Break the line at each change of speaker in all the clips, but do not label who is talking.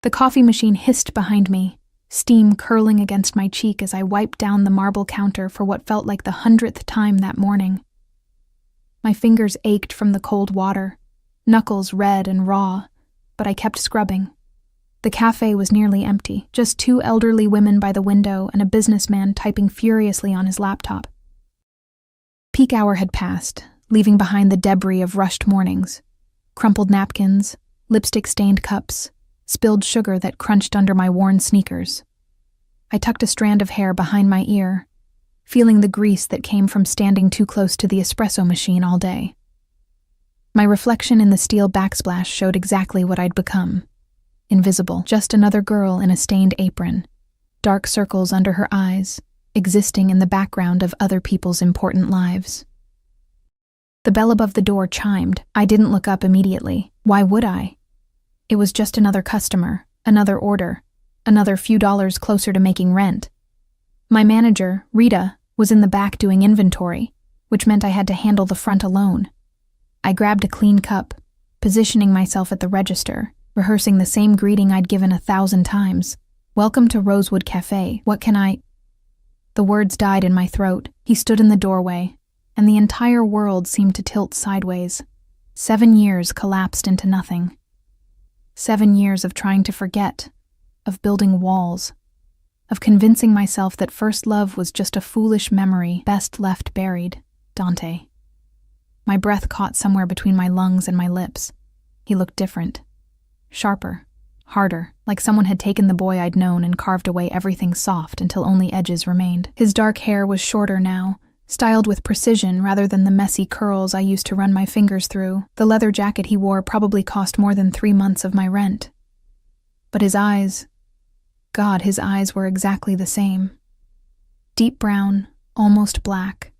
The coffee machine hissed behind me, steam curling against my cheek as I wiped down the marble counter for what felt like the 100th time that morning. My fingers ached from the cold water, knuckles red and raw, but I kept scrubbing. The cafe was nearly empty, just 2 elderly women by the window and a businessman typing furiously on his laptop. Peak hour had passed, leaving behind the debris of rushed mornings. Crumpled napkins, lipstick-stained cups, spilled sugar that crunched under my worn sneakers. I tucked a strand of hair behind my ear, feeling the grease that came from standing too close to the espresso machine all day. My reflection in the steel backsplash showed exactly what I'd become. Invisible, just another girl in a stained apron, dark circles under her eyes, existing in the background of other people's important lives. The bell above the door chimed. I didn't look up immediately. Why would I? It was just another customer, another order, another few dollars closer to making rent. My manager, Rita, was in the back doing inventory, which meant I had to handle the front alone. I grabbed a clean cup, positioning myself at the register, rehearsing the same greeting I'd given 1,000 times. "Welcome to Rosewood Café. What can I—" The words died in my throat. He stood in the doorway, and the entire world seemed to tilt sideways. 7 years collapsed into nothing. 7 years of trying to forget, of building walls, of convincing myself that first love was just a foolish memory best left buried. Dante. My breath caught somewhere between my lungs and my lips. He looked different. Sharper, harder, like someone had taken the boy I'd known and carved away everything soft until only edges remained. His dark hair was shorter now, styled with precision rather than the messy curls I used to run my fingers through. The leather jacket he wore probably cost more than 3 months of my rent. But his eyes... God, his eyes were exactly the same. Deep brown, almost black,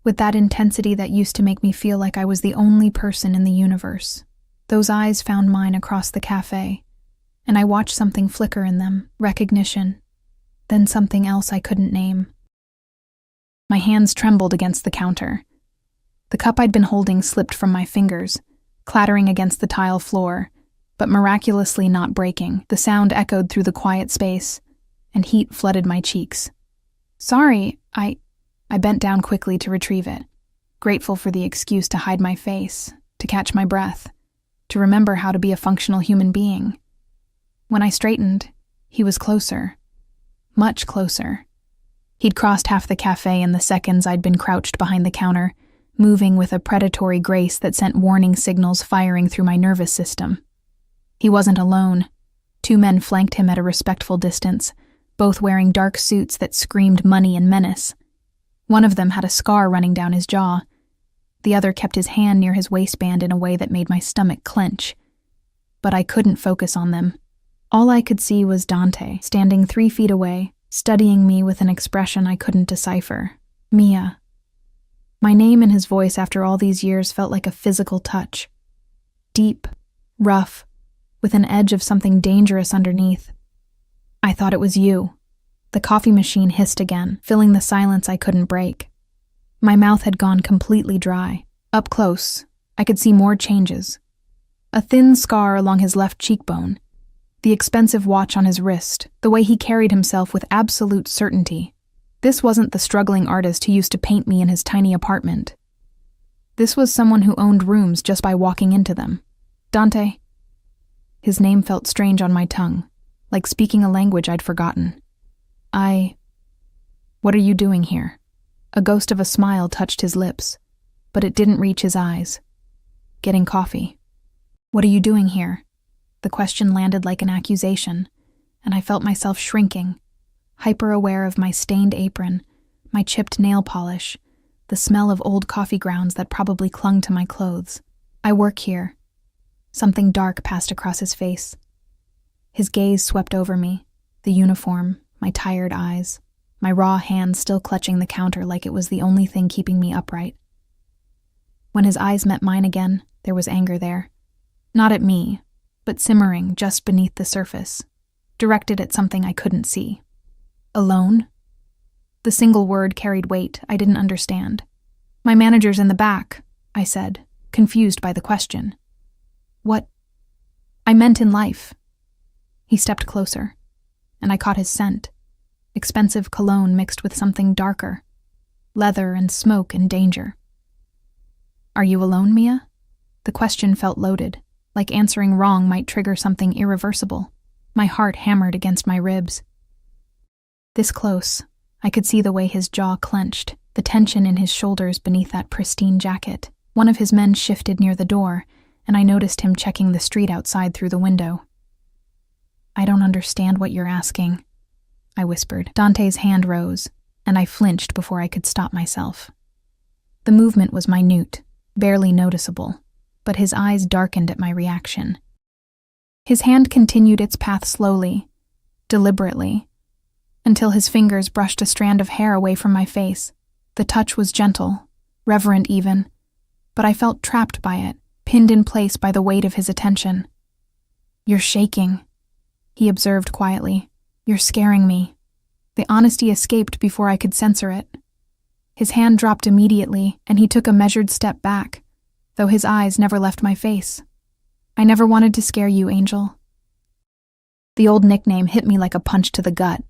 with that intensity that used to make me feel like I was the only person in the universe. Those eyes found mine across the cafe, and I watched something flicker in them, recognition, then something else I couldn't name. My hands trembled against the counter. The cup I'd been holding slipped from my fingers, clattering against the tile floor, but miraculously not breaking. The sound echoed through the quiet space, and heat flooded my cheeks. "Sorry, I bent down quickly to retrieve it, grateful for the excuse to hide my face, to catch my breath, to remember how to be a functional human being. When I straightened, he was closer. Much closer. He'd crossed half the cafe in the seconds I'd been crouched behind the counter, moving with a predatory grace that sent warning signals firing through my nervous system. He wasn't alone. 2 men flanked him at a respectful distance, both wearing dark suits that screamed money and menace. One of them had a scar running down his jaw. The other kept his hand near his waistband in a way that made my stomach clench. But I couldn't focus on them. All I could see was Dante, standing 3 feet away, studying me with an expression I couldn't decipher. Mia. My name and his voice after all these years felt like a physical touch. Deep, rough, with an edge of something dangerous underneath. "I thought it was you." The coffee machine hissed again, filling the silence I couldn't break. My mouth had gone completely dry. Up close, I could see more changes. A thin scar along his left cheekbone, the expensive watch on his wrist, the way he carried himself with absolute certainty. This wasn't the struggling artist who used to paint me in his tiny apartment. This was someone who owned rooms just by walking into them. Dante. His name felt strange on my tongue, like speaking a language I'd forgotten. What are you doing here? A ghost of a smile touched his lips, but it didn't reach his eyes. Getting coffee. What are you doing here? The question landed like an accusation, and I felt myself shrinking, hyper-aware of my stained apron, my chipped nail polish, the smell of old coffee grounds that probably clung to my clothes. I work here. Something dark passed across his face. His gaze swept over me, the uniform, my tired eyes, my raw hands still clutching the counter like it was the only thing keeping me upright. When his eyes met mine again, there was anger there. Not at me, but simmering just beneath the surface, directed at something I couldn't see. Alone? The single word carried weight I didn't understand. "My manager's in the back," I said, confused by the question. "What?" "I meant in life." He stepped closer, and I caught his scent. Expensive cologne mixed with something darker. Leather and smoke and danger. "Are you alone, Mia?" The question felt loaded, like answering wrong might trigger something irreversible. My heart hammered against my ribs. This close, I could see the way his jaw clenched, the tension in his shoulders beneath that pristine jacket. One of his men shifted near the door, and I noticed him checking the street outside through the window. "I don't understand what you're asking," I whispered. Dante's hand rose, and I flinched before I could stop myself. The movement was minute, barely noticeable, but his eyes darkened at my reaction. His hand continued its path slowly, deliberately, until his fingers brushed a strand of hair away from my face. The touch was gentle, reverent even, but I felt trapped by it, pinned in place by the weight of his attention. "You're shaking," he observed quietly. "You're scaring me." The honesty escaped before I could censor it. His hand dropped immediately, and he took a measured step back, though his eyes never left my face. "I never wanted to scare you, Angel." The old nickname hit me like a punch to the gut.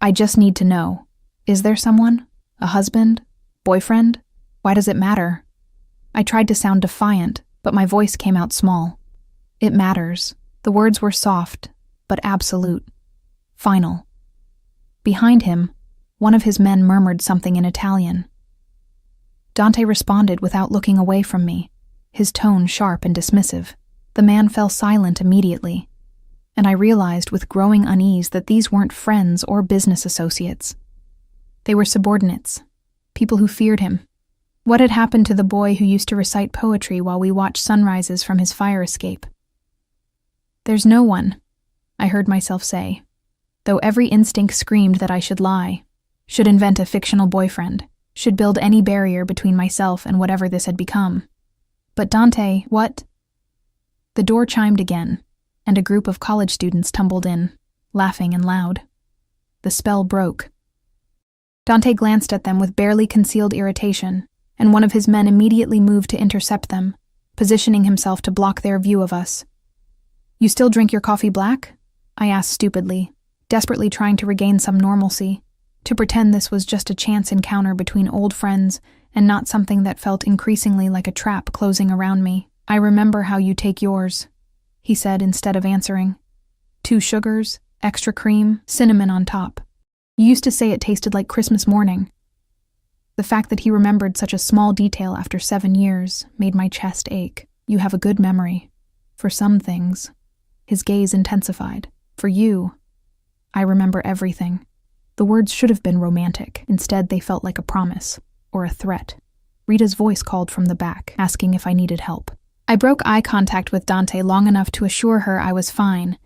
"I just need to know. Is there someone? A husband? Boyfriend? Why does it matter?" I tried to sound defiant, but my voice came out small. "It matters." The words were soft, but absolute. Final. Behind him, one of his men murmured something in Italian. Dante responded without looking away from me, his tone sharp and dismissive. The man fell silent immediately, and I realized with growing unease that these weren't friends or business associates. They were subordinates, people who feared him. What had happened to the boy who used to recite poetry while we watched sunrises from his fire escape? "There's no one," I heard myself say, though every instinct screamed that I should lie, should invent a fictional boyfriend, should build any barrier between myself and whatever this had become. But Dante, what? The door chimed again, and a group of college students tumbled in, laughing and loud. The spell broke. Dante glanced at them with barely concealed irritation, and one of his men immediately moved to intercept them, positioning himself to block their view of us. "You still drink your coffee black?" I asked stupidly, desperately trying to regain some normalcy, to pretend this was just a chance encounter between old friends and not something that felt increasingly like a trap closing around me. "I remember how you take yours," he said instead of answering. "2 sugars, extra cream, cinnamon on top. You used to say it tasted like Christmas morning." The fact that he remembered such a small detail after 7 years made my chest ache. "You have a good memory. For some things." His gaze intensified. "For you, I remember everything." The words should have been romantic. Instead, they felt like a promise, or a threat. Rita's voice called from the back, asking if I needed help. I broke eye contact with Dante long enough to assure her I was fine,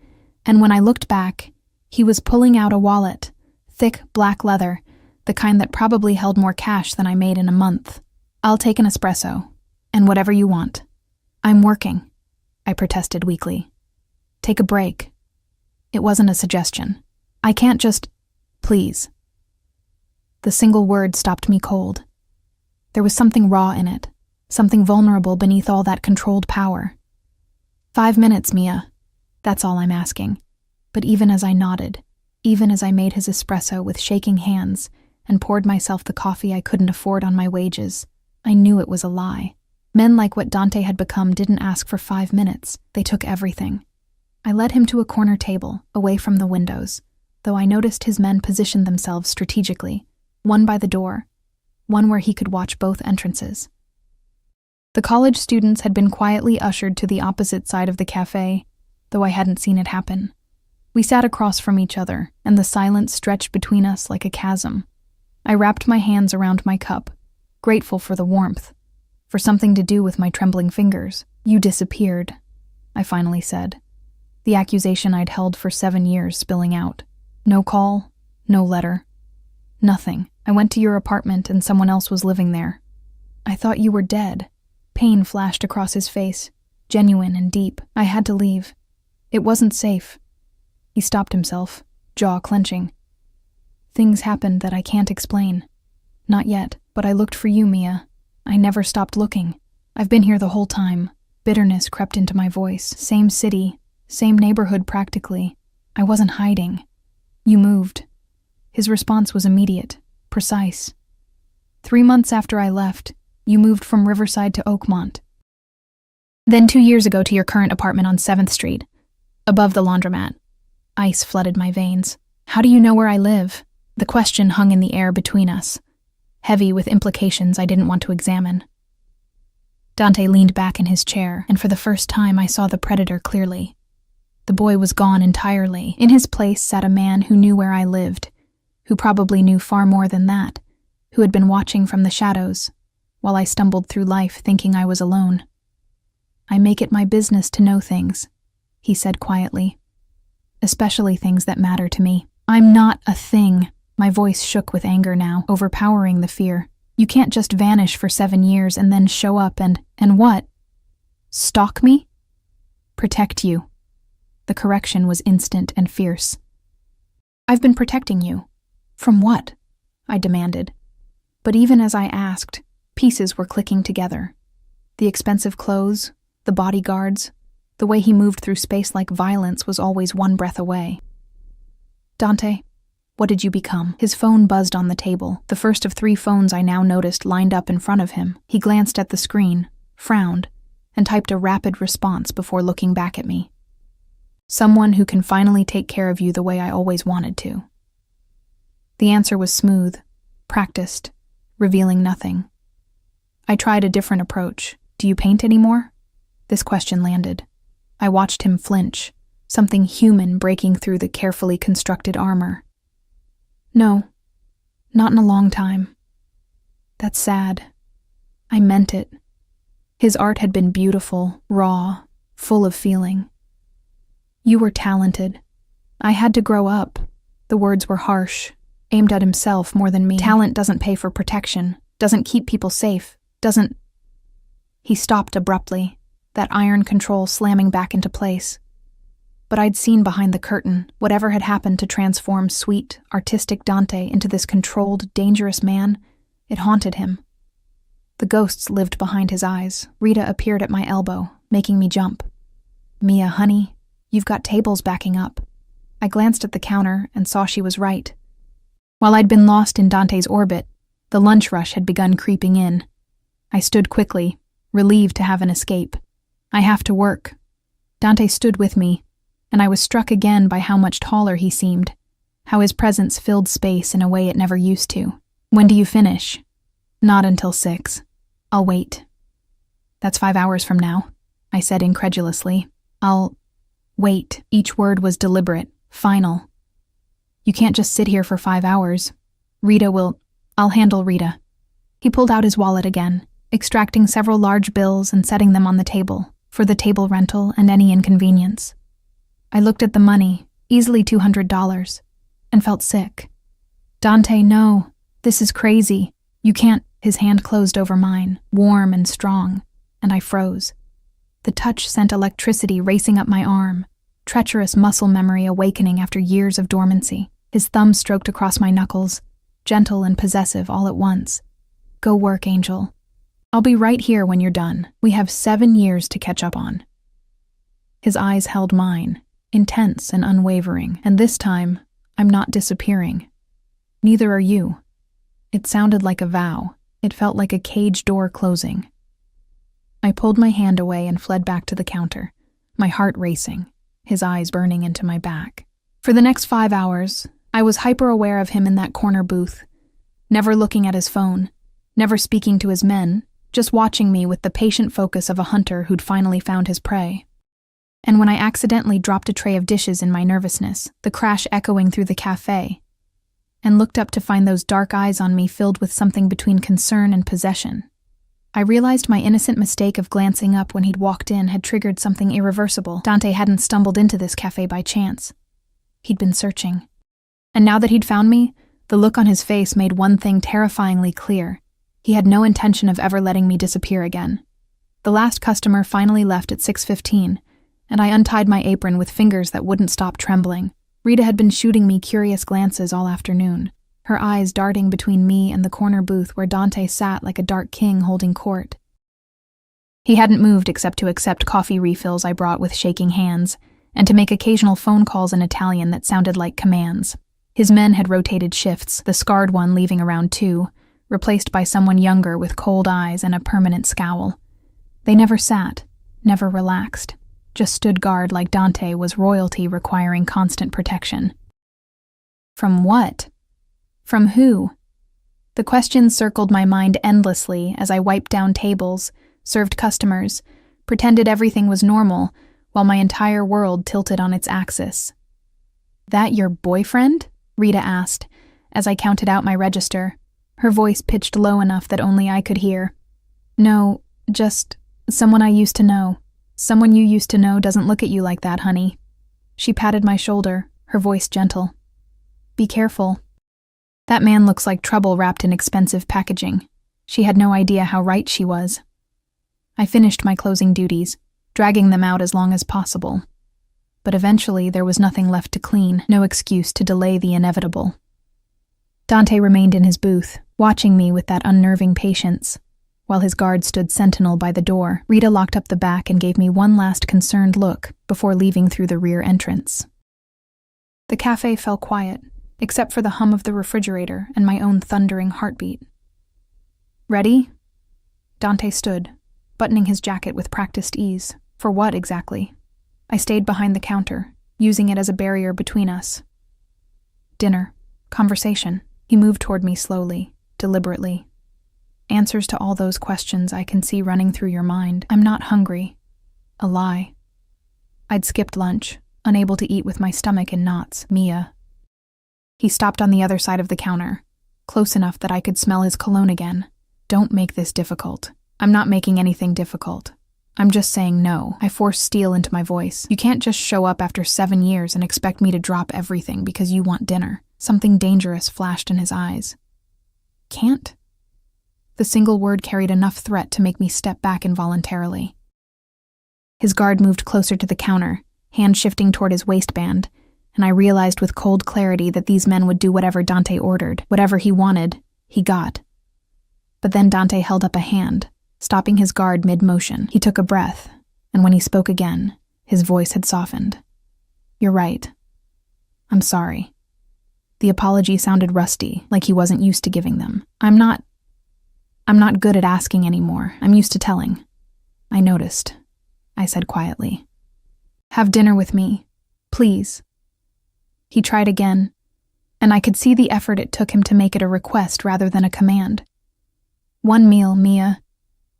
and when I looked back, he was pulling out a wallet, thick black leather, the kind that probably held more cash than I made in a month. "I'll take an espresso, and whatever you want." "I'm working," I protested weakly. "Take a break." It wasn't a suggestion. "I can't just... Please." The single word stopped me cold. There was something raw in it, something vulnerable beneath all that controlled power. 5 minutes, Mia. That's all I'm asking." But even as I nodded, even as I made his espresso with shaking hands and poured myself the coffee I couldn't afford on my wages, I knew it was a lie. Men like what Dante had become didn't ask for 5 minutes. They took everything. I led him to a corner table, away from the windows, though I noticed his men positioned themselves strategically, one by the door, one where he could watch both entrances. The college students had been quietly ushered to the opposite side of the café, though I hadn't seen it happen. We sat across from each other, and the silence stretched between us like a chasm. I wrapped my hands around my cup, grateful for the warmth, for something to do with my trembling fingers. "You disappeared," I finally said, the accusation I'd held for 7 years spilling out. "No call, no letter, nothing. I went to your apartment and someone else was living there. I thought you were dead." Pain flashed across his face, genuine and deep. "I had to leave. It wasn't safe." He stopped himself, jaw clenching. "Things happened that I can't explain. Not yet, but I looked for you, Mia. I never stopped looking. I've been here the whole time." Bitterness crept into my voice. Same city, same neighborhood practically, I wasn't hiding. You moved. His response was immediate, precise. 3 months after I left, you moved from Riverside to Oakmont. Then 2 years ago to your current apartment on 7th Street, above the laundromat. Ice flooded my veins. How do you know where I live? The question hung in the air between us, heavy with implications I didn't want to examine. Dante leaned back in his chair, and for the first time I saw the predator clearly. The boy was gone entirely. In his place sat a man who knew where I lived, who probably knew far more than that, who had been watching from the shadows, while I stumbled through life thinking I was alone. I make it my business to know things, he said quietly, especially things that matter to me. I'm not a thing. My voice shook with anger now, overpowering the fear. You can't just vanish for 7 years and then show up and what? Stalk me? Protect you. The correction was instant and fierce. I've been protecting you. From what? I demanded. But even as I asked, pieces were clicking together. The expensive clothes, the bodyguards, the way he moved through space like violence was always one breath away. Dante, what did you become? His phone buzzed on the table, the first of 3 phones I now noticed lined up in front of him. He glanced at the screen, frowned, and typed a rapid response before looking back at me. Someone who can finally take care of you the way I always wanted to. The answer was smooth, practiced, revealing nothing. I tried a different approach. Do you paint anymore? This question landed. I watched him flinch, something human breaking through the carefully constructed armor. No, not in a long time. That's sad. I meant it. His art had been beautiful, raw, full of feeling. You were talented. I had to grow up. The words were harsh, aimed at himself more than me. Talent doesn't pay for protection, doesn't keep people safe, doesn't... He stopped abruptly, that iron control slamming back into place. But I'd seen behind the curtain whatever had happened to transform sweet, artistic Dante into this controlled, dangerous man. It haunted him. The ghosts lived behind his eyes. Rita appeared at my elbow, making me jump. Mia, honey, you've got tables backing up. I glanced at the counter and saw she was right. While I'd been lost in Dante's orbit, the lunch rush had begun creeping in. I stood quickly, relieved to have an escape. I have to work. Dante stood with me, and I was struck again by how much taller he seemed, how his presence filled space in a way it never used to. When do you finish? Not until 6. I'll wait. That's 5 hours from now, I said incredulously. I'll wait. Each word was deliberate, final. You can't just sit here for 5 hours. I'll handle Rita. He pulled out his wallet again, extracting several large bills and setting them on the table, for the table rental and any inconvenience. I looked at the money, easily $200, and felt sick. Dante, no, this is crazy. You can't. His hand closed over mine, warm and strong, and I froze. The touch sent electricity racing up my arm, treacherous muscle memory awakening after years of dormancy. His thumb stroked across my knuckles, gentle and possessive all at once. Go work, Angel. I'll be right here when you're done. We have 7 years to catch up on. His eyes held mine, intense and unwavering, and this time, I'm not disappearing. Neither are you. It sounded like a vow. It felt like a cage door closing. I pulled my hand away and fled back to the counter, my heart racing, his eyes burning into my back. For the next 5 hours, I was hyper-aware of him in that corner booth, never looking at his phone, never speaking to his men, just watching me with the patient focus of a hunter who'd finally found his prey. And when I accidentally dropped a tray of dishes in my nervousness, the crash echoing through the café, and looked up to find those dark eyes on me filled with something between concern and possession, I realized my innocent mistake of glancing up when he'd walked in had triggered something irreversible. Dante hadn't stumbled into this cafe by chance. He'd been searching. And now that he'd found me, the look on his face made one thing terrifyingly clear. He had no intention of ever letting me disappear again. The last customer finally left at 6:15, and I untied my apron with fingers that wouldn't stop trembling. Rita had been shooting me curious glances all afternoon, her eyes darting between me and the corner booth where Dante sat like a dark king holding court. He hadn't moved except to accept coffee refills I brought with shaking hands, and to make occasional phone calls in Italian that sounded like commands. His men had rotated shifts, the scarred one leaving around 2, replaced by someone younger with cold eyes and a permanent scowl. They never sat, never relaxed, just stood guard like Dante was royalty requiring constant protection. From what? From who? The questions circled my mind endlessly as I wiped down tables, served customers, pretended everything was normal, while my entire world tilted on its axis. "That your boyfriend?" Rita asked, as I counted out my register, her voice pitched low enough that only I could hear. "No, just someone I used to know. Someone you used to know doesn't look at you like that, honey." She patted my shoulder, her voice gentle. "Be careful. That man looks like trouble wrapped in expensive packaging." She had no idea how right she was. I finished my closing duties, dragging them out as long as possible. But eventually there was nothing left to clean, no excuse to delay the inevitable. Dante remained in his booth, watching me with that unnerving patience. While his guard stood sentinel by the door, Rita locked up the back and gave me one last concerned look before leaving through the rear entrance. The cafe fell quiet, except for the hum of the refrigerator and my own thundering heartbeat. "Ready?" Dante stood, buttoning his jacket with practiced ease. For what exactly? I stayed behind the counter, using it as a barrier between us. "Dinner. Conversation." He moved toward me slowly, deliberately. "Answers to all those questions I can see running through your mind. I'm not hungry." A lie. I'd skipped lunch, unable to eat with my stomach in knots. Mia. He stopped on the other side of the counter, close enough that I could smell his cologne again. "Don't make this difficult." "I'm not making anything difficult. I'm just saying no." I forced steel into my voice. "You can't just show up after 7 years and expect me to drop everything because you want dinner." Something dangerous flashed in his eyes. "Can't?" The single word carried enough threat to make me step back involuntarily. His guard moved closer to the counter, hand shifting toward his waistband, and I realized with cold clarity that these men would do whatever Dante ordered. Whatever he wanted, he got. But then Dante held up a hand, stopping his guard mid-motion. He took a breath, and when he spoke again, his voice had softened. "You're right. I'm sorry." The apology sounded rusty, like he wasn't used to giving them. I'm not good at asking anymore. I'm used to telling." "I noticed," I said quietly. "Have dinner with me, please." He tried again, and I could see the effort it took him to make it a request rather than a command. "One meal, Mia.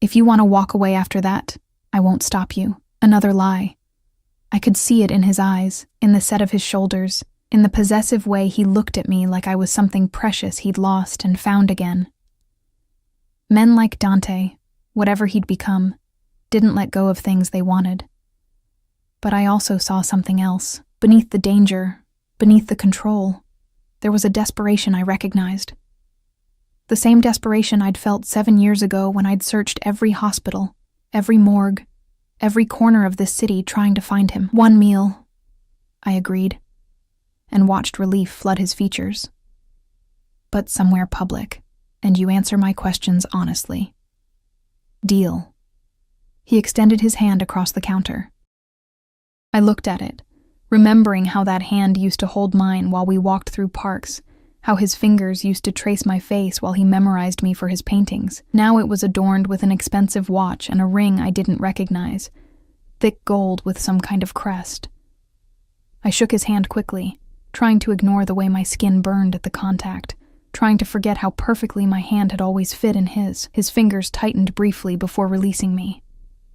If you want to walk away after that, I won't stop you." Another lie. I could see it in his eyes, in the set of his shoulders, in the possessive way he looked at me like I was something precious he'd lost and found again. Men like Dante, whatever he'd become, didn't let go of things they wanted. But I also saw something else. Beneath the danger, beneath the control, there was a desperation I recognized. The same desperation I'd felt 7 years ago when I'd searched every hospital, every morgue, every corner of this city trying to find him. "One meal," I agreed, and watched relief flood his features. "But somewhere public, and you answer my questions honestly." "Deal." He extended his hand across the counter. I looked at it, remembering how that hand used to hold mine while we walked through parks, how his fingers used to trace my face while he memorized me for his paintings. Now it was adorned with an expensive watch and a ring I didn't recognize, thick gold with some kind of crest. I shook his hand quickly, trying to ignore the way my skin burned at the contact, trying to forget how perfectly my hand had always fit in his. His fingers tightened briefly before releasing me.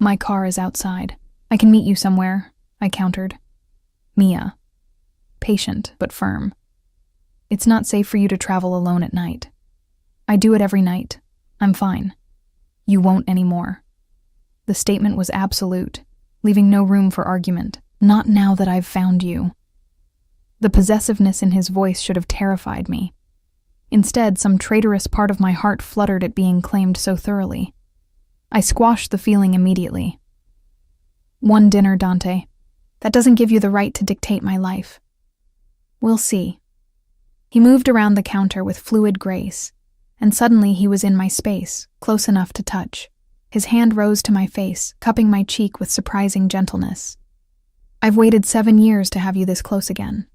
"My car is outside. I can meet you somewhere," I countered. Mia. Patient, but firm. "It's not safe for you to travel alone at night." "I do it every night. I'm fine." "You won't anymore." The statement was absolute, leaving no room for argument. "Not now that I've found you." The possessiveness in his voice should have terrified me. Instead, some traitorous part of my heart fluttered at being claimed so thoroughly. I squashed the feeling immediately. "One dinner, Dante. That doesn't give you the right to dictate my life." "We'll see." He moved around the counter with fluid grace, and suddenly he was in my space, close enough to touch. His hand rose to my face, cupping my cheek with surprising gentleness. I've waited 7 years to have you this close again.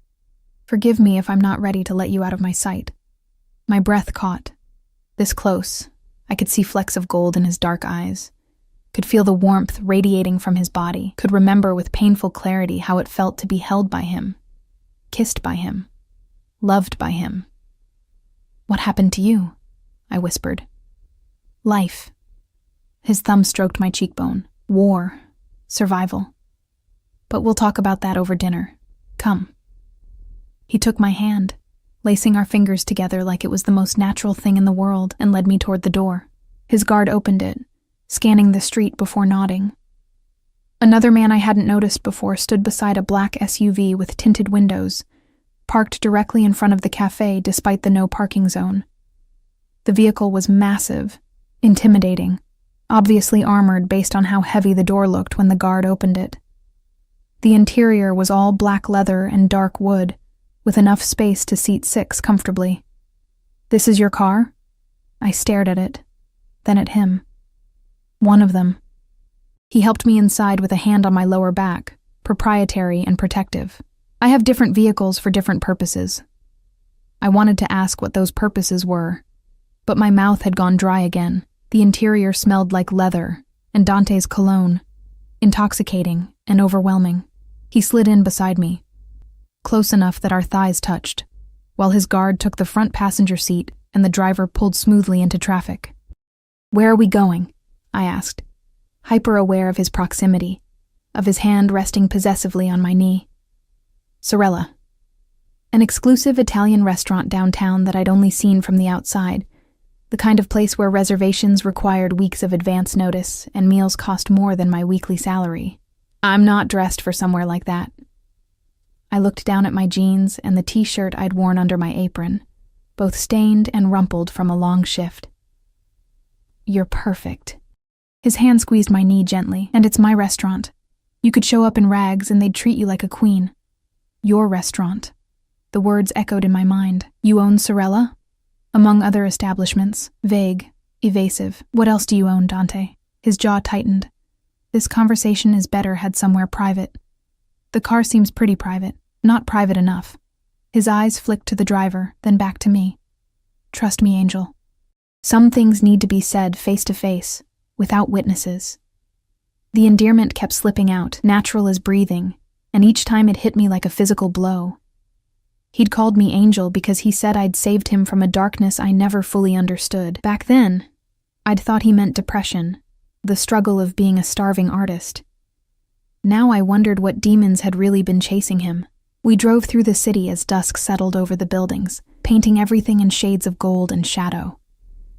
Forgive me if I'm not ready to let you out of my sight. My breath caught. This close, I could see flecks of gold in his dark eyes, could feel the warmth radiating from his body, could remember with painful clarity how it felt to be held by him, kissed by him, loved by him. What happened to you? I whispered. Life. His thumb stroked my cheekbone. War. Survival. But we'll talk about that over dinner. Come. He took my hand, lacing our fingers together like it was the most natural thing in the world, and led me toward the door. His guard opened it, scanning the street before nodding. Another man I hadn't noticed before stood beside a black SUV with tinted windows, parked directly in front of the cafe despite the no parking zone. The vehicle was massive, intimidating, obviously armored based on how heavy the door looked when the guard opened it. The interior was all black leather and dark wood, with enough space to seat 6 comfortably. This is your car? I stared at it, then at him. One of them. He helped me inside with a hand on my lower back, proprietary and protective. I have different vehicles for different purposes. I wanted to ask what those purposes were, but my mouth had gone dry again. The interior smelled like leather and Dante's cologne, intoxicating and overwhelming. He slid in beside me, close enough that our thighs touched, while his guard took the front passenger seat and the driver pulled smoothly into traffic. Where are we going? I asked, hyper-aware of his proximity, of his hand resting possessively on my knee. Sorella. An exclusive Italian restaurant downtown that I'd only seen from the outside, the kind of place where reservations required weeks of advance notice and meals cost more than my weekly salary. I'm not dressed for somewhere like that. I looked down at my jeans and the t-shirt I'd worn under my apron, both stained and rumpled from a long shift. You're perfect. His hand squeezed my knee gently, and it's my restaurant. You could show up in rags and they'd treat you like a queen. Your restaurant. The words echoed in my mind. You own Sorella? Among other establishments, vague, evasive. What else do you own, Dante? His jaw tightened. This conversation is better had somewhere private. The car seems pretty private, not private enough. His eyes flicked to the driver, then back to me. Trust me, Angel. Some things need to be said face to face, without witnesses. The endearment kept slipping out, natural as breathing, and each time it hit me like a physical blow. He'd called me Angel because he said I'd saved him from a darkness I never fully understood. Back then, I'd thought he meant depression, the struggle of being a starving artist. Now I wondered what demons had really been chasing him. We drove through the city as dusk settled over the buildings, painting everything in shades of gold and shadow.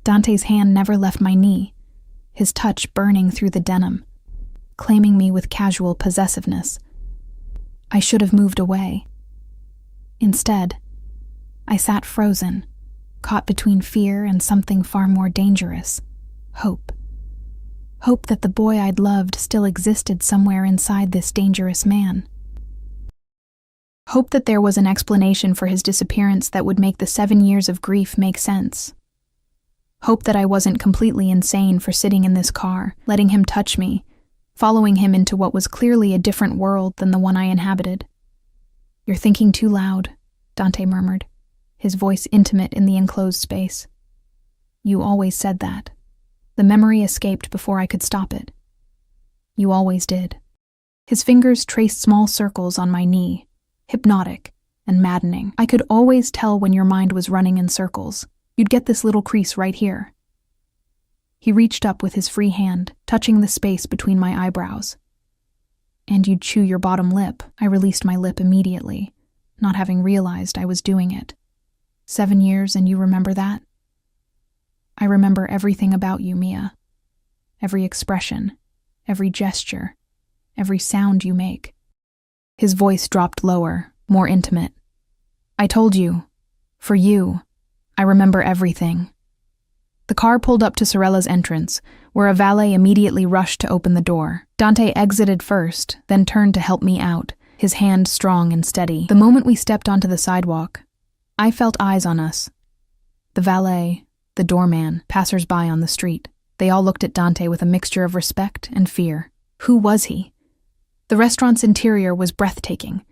Dante's hand never left my knee, his touch burning through the denim, claiming me with casual possessiveness. I should have moved away. Instead, I sat frozen, caught between fear and something far more dangerous, hope. Hope that the boy I'd loved still existed somewhere inside this dangerous man. Hope that there was an explanation for his disappearance that would make the 7 years of grief make sense. Hope that I wasn't completely insane for sitting in this car, letting him touch me, following him into what was clearly a different world than the one I inhabited. You're thinking too loud, Dante murmured, his voice intimate in the enclosed space. You always said that. The memory escaped before I could stop it. You always did. His fingers traced small circles on my knee, hypnotic and maddening. I could always tell when your mind was running in circles. You'd get this little crease right here. He reached up with his free hand, touching the space between my eyebrows. And you'd chew your bottom lip. I released my lip immediately, not having realized I was doing it. 7 years and you remember that? I remember everything about you, Mia. Every expression, every gesture, every sound you make. His voice dropped lower, more intimate. I told you, for you, I remember everything. The car pulled up to Sorella's entrance, where a valet immediately rushed to open the door. Dante exited first, then turned to help me out, his hand strong and steady. The moment we stepped onto the sidewalk, I felt eyes on us. The valet, the doorman, passers-by on the street. They all looked at Dante with a mixture of respect and fear. Who was he? The restaurant's interior was breathtaking,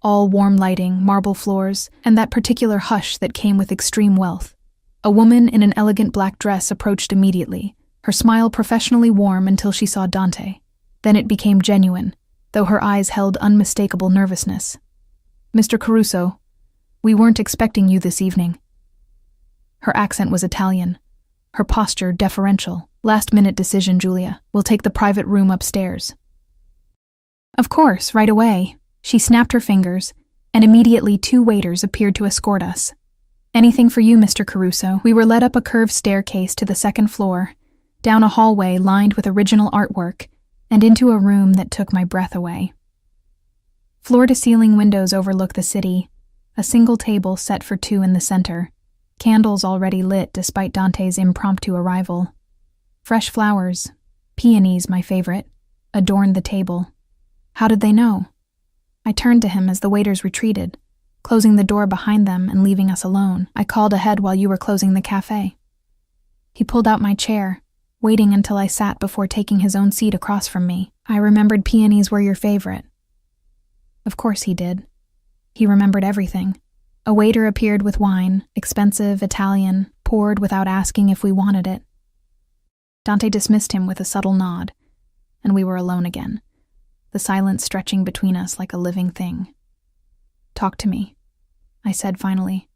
all warm lighting, marble floors, and that particular hush that came with extreme wealth. A woman in an elegant black dress approached immediately, her smile professionally warm until she saw Dante. Then it became genuine, though her eyes held unmistakable nervousness. "Mr. Caruso, we weren't expecting you this evening." Her accent was Italian, her posture deferential. "Last-minute decision, Julia. We'll take the private room upstairs." "Of course, right away." She snapped her fingers, and immediately 2 waiters appeared to escort us. "Anything for you, Mr. Caruso." We were led up a curved staircase to the 2nd floor, down a hallway lined with original artwork, and into a room that took my breath away. Floor-to-ceiling windows overlook the city, a single table set for 2 in the center, candles already lit despite Dante's impromptu arrival. Fresh flowers, peonies my favorite, adorned the table. How did they know? I turned to him as the waiters retreated, closing the door behind them and leaving us alone. "I called ahead while you were closing the cafe." He pulled out my chair, waiting until I sat before taking his own seat across from me. "I remembered peonies were your favorite." Of course he did. He remembered everything. A waiter appeared with wine, expensive, Italian, poured without asking if we wanted it. Dante dismissed him with a subtle nod, and we were alone again, the silence stretching between us like a living thing. "Talk to me," I said finally.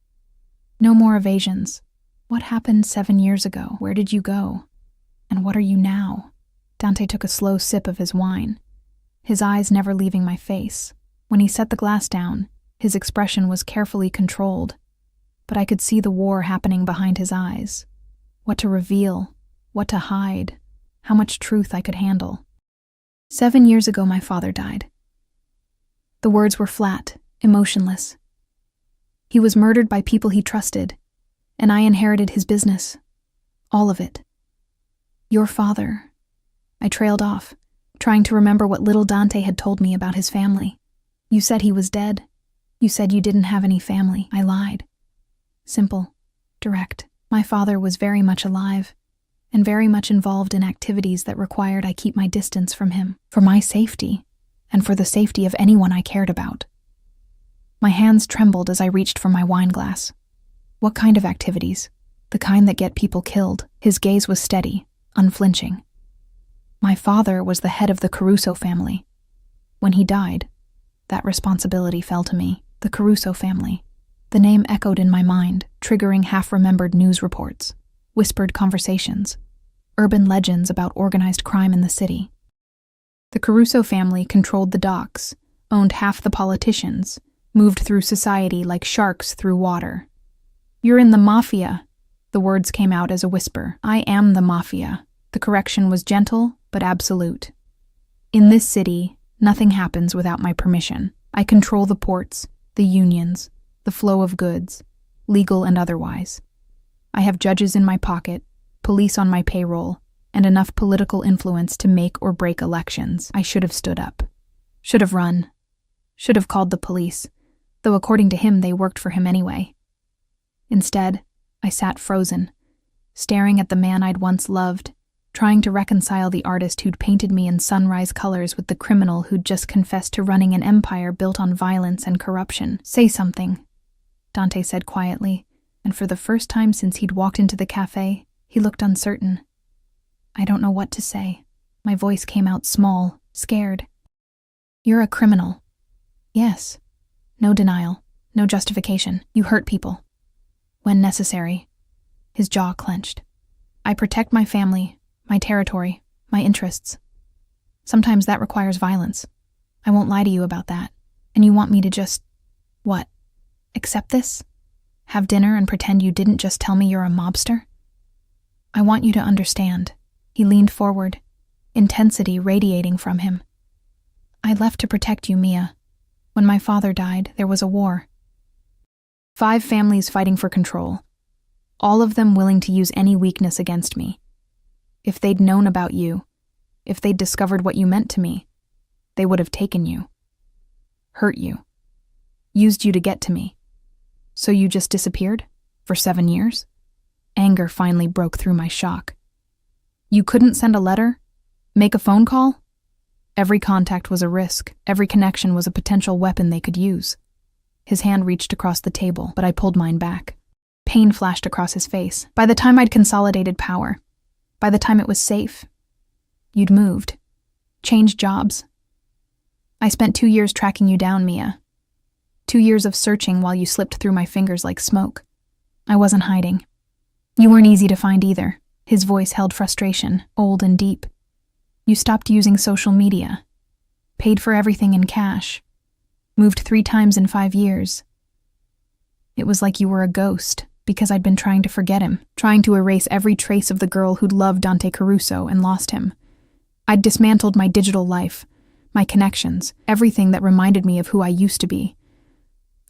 "No more evasions. What happened 7 years ago? Where did you go? And what are you now?" Dante took a slow sip of his wine, his eyes never leaving my face. When he set the glass down, his expression was carefully controlled, but I could see the war happening behind his eyes. What to reveal, what to hide, how much truth I could handle. 7 years ago my father died. The words were flat, emotionless. He was murdered by people he trusted, and I inherited his business. All of it. "Your father." I trailed off, trying to remember what little Dante had told me about his family. "You said he was dead. You said you didn't have any family." I lied. Simple, direct. My father was very much alive, and very much involved in activities that required I keep my distance from him, for my safety, and for the safety of anyone I cared about. My hands trembled as I reached for my wine glass. "What kind of activities?" "The kind that get people killed." His gaze was steady, unflinching. My father was the head of the Caruso family. When he died, that responsibility fell to me. The Caruso family. The name echoed in my mind, triggering half-remembered news reports, whispered conversations, urban legends about organized crime in the city. The Caruso family controlled the docks, owned half the politicians, moved through society like sharks through water. "You're in the Mafia," the words came out as a whisper. "I am the Mafia." The correction was gentle but absolute. "In this city, nothing happens without my permission. I control the ports, the unions, the flow of goods, legal and otherwise. I have judges in my pocket, police on my payroll, and enough political influence to make or break elections." I should have stood up. Should have run. Should have called the police, though according to him they worked for him anyway. Instead, I sat frozen, staring at the man I'd once loved, trying to reconcile the artist who'd painted me in sunrise colors with the criminal who'd just confessed to running an empire built on violence and corruption. "Say something," Dante said quietly, and for the first time since he'd walked into the cafe, he looked uncertain. "I don't know what to say." My voice came out small, scared. "You're a criminal." "Yes." No denial, no justification. "You hurt people. When necessary." His jaw clenched. "I protect my family, my territory, my interests. Sometimes that requires violence. I won't lie to you about that. And you want me to just, what, accept this? Have dinner and pretend you didn't just tell me you're a mobster? I want you to understand." He leaned forward, intensity radiating from him. "I left to protect you, Mia. When my father died, there was a war. 5 families fighting for control, all of them willing to use any weakness against me. If they'd known about you, if they'd discovered what you meant to me, they would have taken you, hurt you, used you to get to me. So you just disappeared? For 7 years?" Anger finally broke through my shock. "You couldn't send a letter? Make a phone call?" Every contact was a risk. Every connection was a potential weapon they could use. His hand reached across the table, but I pulled mine back. Pain flashed across his face. By the time I'd consolidated power, by the time it was safe, you'd moved, changed jobs. I spent 2 years tracking you down, Mia. 2 years of searching while you slipped through my fingers like smoke. I wasn't hiding. You weren't easy to find either. His voice held frustration, old and deep. You stopped using social media, paid for everything in cash, moved 3 times in 5 years. It was like you were a ghost, because I'd been trying to forget him, trying to erase every trace of the girl who'd loved Dante Caruso and lost him. I'd dismantled my digital life, my connections, everything that reminded me of who I used to be.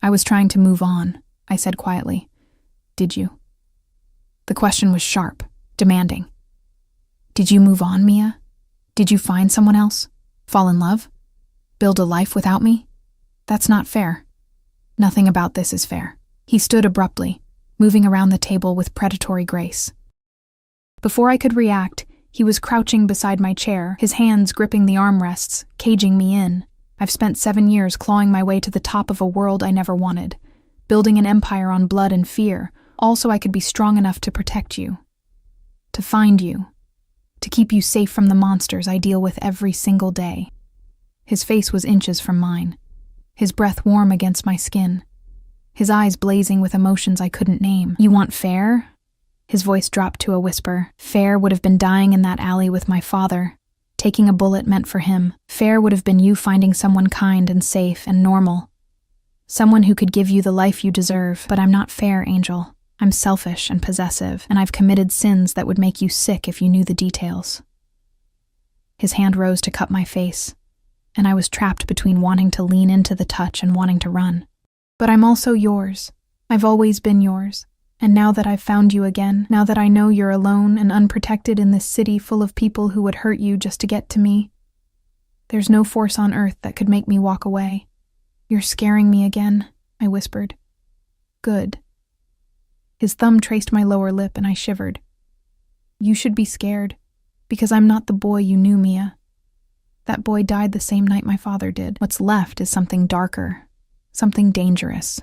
I was trying to move on, I said quietly. Did you? The question was sharp, demanding. Did you move on, Mia? Did you find someone else? Fall in love? Build a life without me? That's not fair. Nothing about this is fair. He stood abruptly, moving around the table with predatory grace. Before I could react, he was crouching beside my chair, his hands gripping the armrests, caging me in. I've spent 7 years clawing my way to the top of a world I never wanted, building an empire on blood and fear, all so I could be strong enough to protect you, to find you, to keep you safe from the monsters I deal with every single day. His face was inches from mine, his breath warm against my skin, his eyes blazing with emotions I couldn't name. You want fair? His voice dropped to a whisper. Fair would have been dying in that alley with my father, taking a bullet meant for him. Fair would have been you finding someone kind and safe and normal, someone who could give you the life you deserve. But I'm not fair, Angel. I'm selfish and possessive, and I've committed sins that would make you sick if you knew the details. His hand rose to cup my face, and I was trapped between wanting to lean into the touch and wanting to run. But I'm also yours. I've always been yours. And now that I've found you again, now that I know you're alone and unprotected in this city full of people who would hurt you just to get to me, there's no force on earth that could make me walk away. You're scaring me again, I whispered. Good. His thumb traced my lower lip and I shivered. You should be scared, because I'm not the boy you knew, Mia. That boy died the same night my father did. What's left is something darker, something dangerous.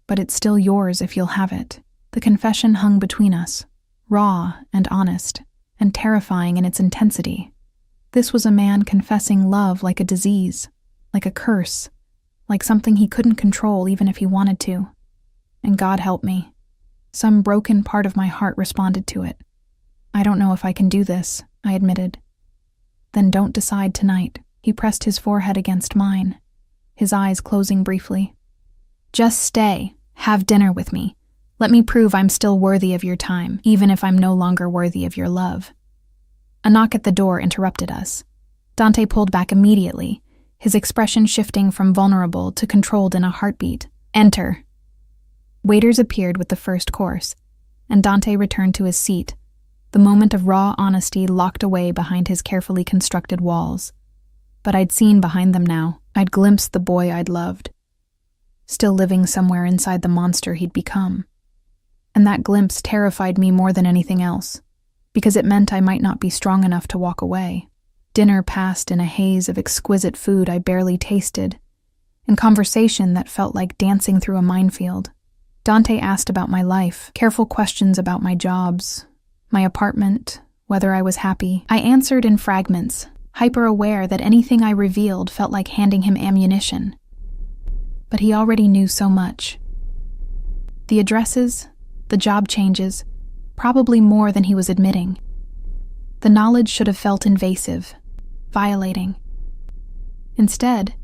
But it's still yours if you'll have it. The confession hung between us, raw and honest, and terrifying in its intensity. This was a man confessing love like a disease, like a curse, like something he couldn't control even if he wanted to. And God help me. Some broken part of my heart responded to it. I don't know if I can do this, I admitted. Then don't decide tonight. He pressed his forehead against mine, his eyes closing briefly. Just stay. Have dinner with me. Let me prove I'm still worthy of your time, even if I'm no longer worthy of your love. A knock at the door interrupted us. Dante pulled back immediately, his expression shifting from vulnerable to controlled in a heartbeat. Enter. Waiters appeared with the first course, and Dante returned to his seat, the moment of raw honesty locked away behind his carefully constructed walls. But I'd seen behind them now. I'd glimpsed the boy I'd loved, still living somewhere inside the monster he'd become. And that glimpse terrified me more than anything else, because it meant I might not be strong enough to walk away. Dinner passed in a haze of exquisite food I barely tasted, and conversation that felt like dancing through a minefield. Dante asked about my life, careful questions about my jobs, my apartment, whether I was happy. I answered in fragments, hyper-aware that anything I revealed felt like handing him ammunition. But he already knew so much. The addresses, the job changes, probably more than he was admitting. The knowledge should have felt invasive, violating. Instead,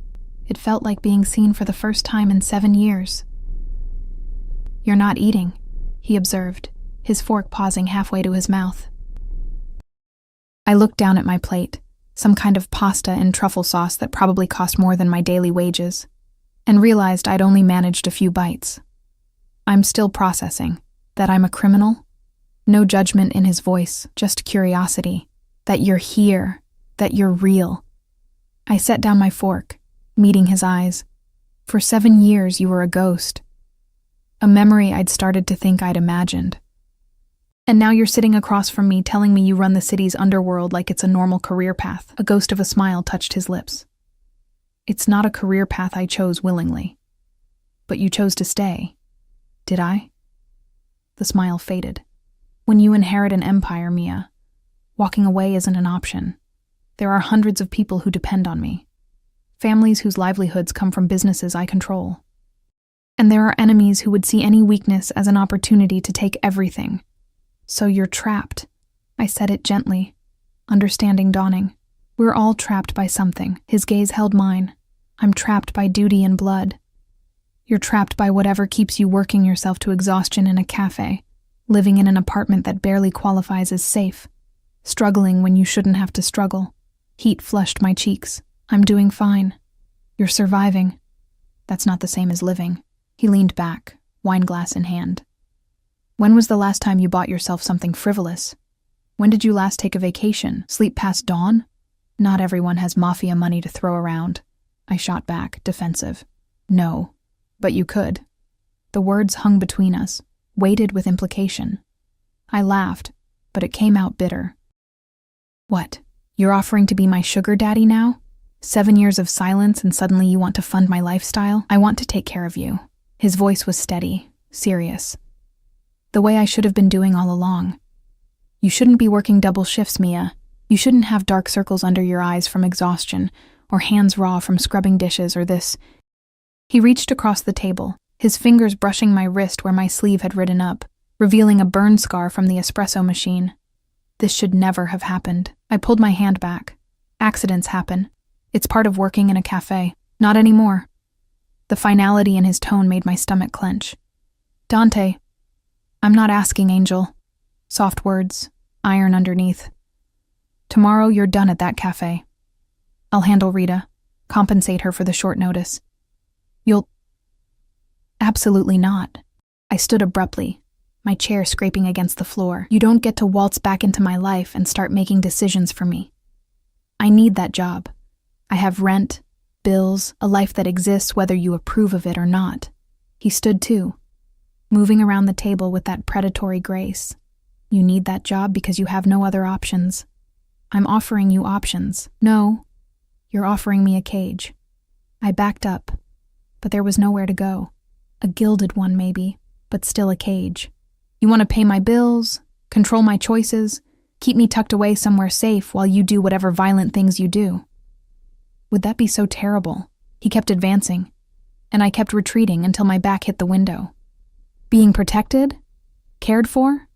it felt like being seen for the first time in 7 years. You're not eating, he observed, his fork pausing halfway to his mouth. I looked down at my plate, some kind of pasta and truffle sauce that probably cost more than my daily wages, and realized I'd only managed a few bites. I'm still processing. That I'm a criminal? No judgment in his voice, just curiosity. That you're here. That you're real. I set down my fork, meeting his eyes. For 7 years you were a ghost. A memory I'd started to think I'd imagined. And now you're sitting across from me telling me you run the city's underworld like it's a normal career path. A ghost of a smile touched his lips. It's not a career path I chose willingly. But you chose to stay. Did I? The smile faded. When you inherit an empire, Mia, walking away isn't an option. There are hundreds of people who depend on me. Families whose livelihoods come from businesses I control. And there are enemies who would see any weakness as an opportunity to take everything. So you're trapped. I said it gently, understanding dawning. We're all trapped by something. His gaze held mine. I'm trapped by duty and blood. You're trapped by whatever keeps you working yourself to exhaustion in a cafe, living in an apartment that barely qualifies as safe, struggling when you shouldn't have to struggle. Heat flushed my cheeks. I'm doing fine. You're surviving. That's not the same as living. He leaned back, wineglass in hand. When was the last time you bought yourself something frivolous? When did you last take a vacation? Sleep past dawn? Not everyone has mafia money to throw around. I shot back, defensive. No, but you could. The words hung between us, weighted with implication. I laughed, but it came out bitter. What? You're offering to be my sugar daddy now? 7 years of silence and suddenly you want to fund my lifestyle? I want to take care of you. His voice was steady, serious. The way I should have been doing all along. You shouldn't be working double shifts, Mia. You shouldn't have dark circles under your eyes from exhaustion, or hands raw from scrubbing dishes or this. He reached across the table, his fingers brushing my wrist where my sleeve had ridden up, revealing a burn scar from the espresso machine. This should never have happened. I pulled my hand back. Accidents happen. It's part of working in a cafe. Not anymore. The finality in his tone made my stomach clench. Dante. I'm not asking, Angel. Soft words, iron underneath. Tomorrow you're done at that cafe. I'll handle Rita, compensate her for the short notice. You'll... Absolutely not. I stood abruptly, my chair scraping against the floor. You don't get to waltz back into my life and start making decisions for me. I need that job. I have rent, bills, a life that exists whether you approve of it or not. He stood too, moving around the table with that predatory grace. You need that job because you have no other options. I'm offering you options. No, you're offering me a cage. I backed up, but there was nowhere to go. A gilded one maybe, but still a cage. You want to pay my bills, control my choices, keep me tucked away somewhere safe while you do whatever violent things you do. Would that be so terrible? He kept advancing, and I kept retreating until my back hit the window. Being protected? Cared for?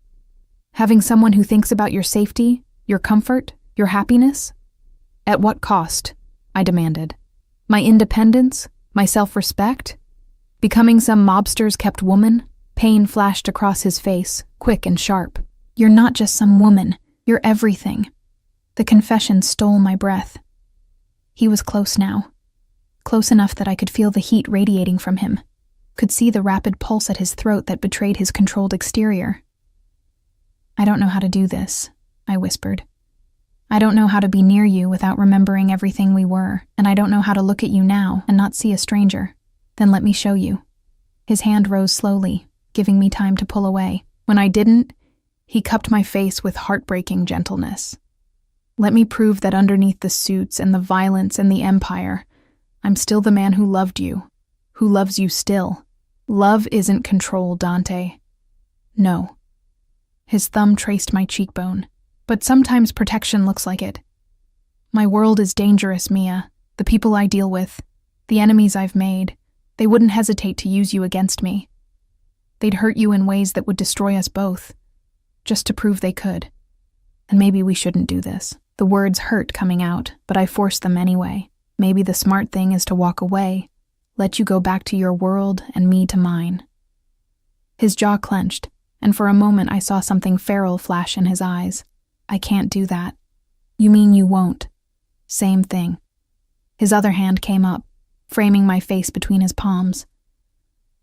Having someone who thinks about your safety, your comfort, your happiness? At what cost? I demanded. My independence? My self-respect? Becoming some mobster's kept woman? Pain flashed across his face, quick and sharp. You're not just some woman. You're everything. The confession stole my breath. He was close now. Close enough that I could feel the heat radiating from him. Could see the rapid pulse at his throat that betrayed his controlled exterior. I don't know how to do this, I whispered. I don't know how to be near you without remembering everything we were, and I don't know how to look at you now and not see a stranger. Then let me show you. His hand rose slowly, giving me time to pull away. When I didn't, he cupped my face with heartbreaking gentleness. Let me prove that underneath the suits and the violence and the empire, I'm still the man who loved you, who loves you still. Love isn't control, Dante. No. His thumb traced my cheekbone. But sometimes protection looks like it. My world is dangerous, Mia. The people I deal with, the enemies I've made, they wouldn't hesitate to use you against me. They'd hurt you in ways that would destroy us both, just to prove they could. And maybe we shouldn't do this. The words hurt coming out, but I forced them anyway. Maybe the smart thing is to walk away, let you go back to your world and me to mine. His jaw clenched, and for a moment I saw something feral flash in his eyes. I can't do that. You mean you won't? Same thing. His other hand came up, framing my face between his palms.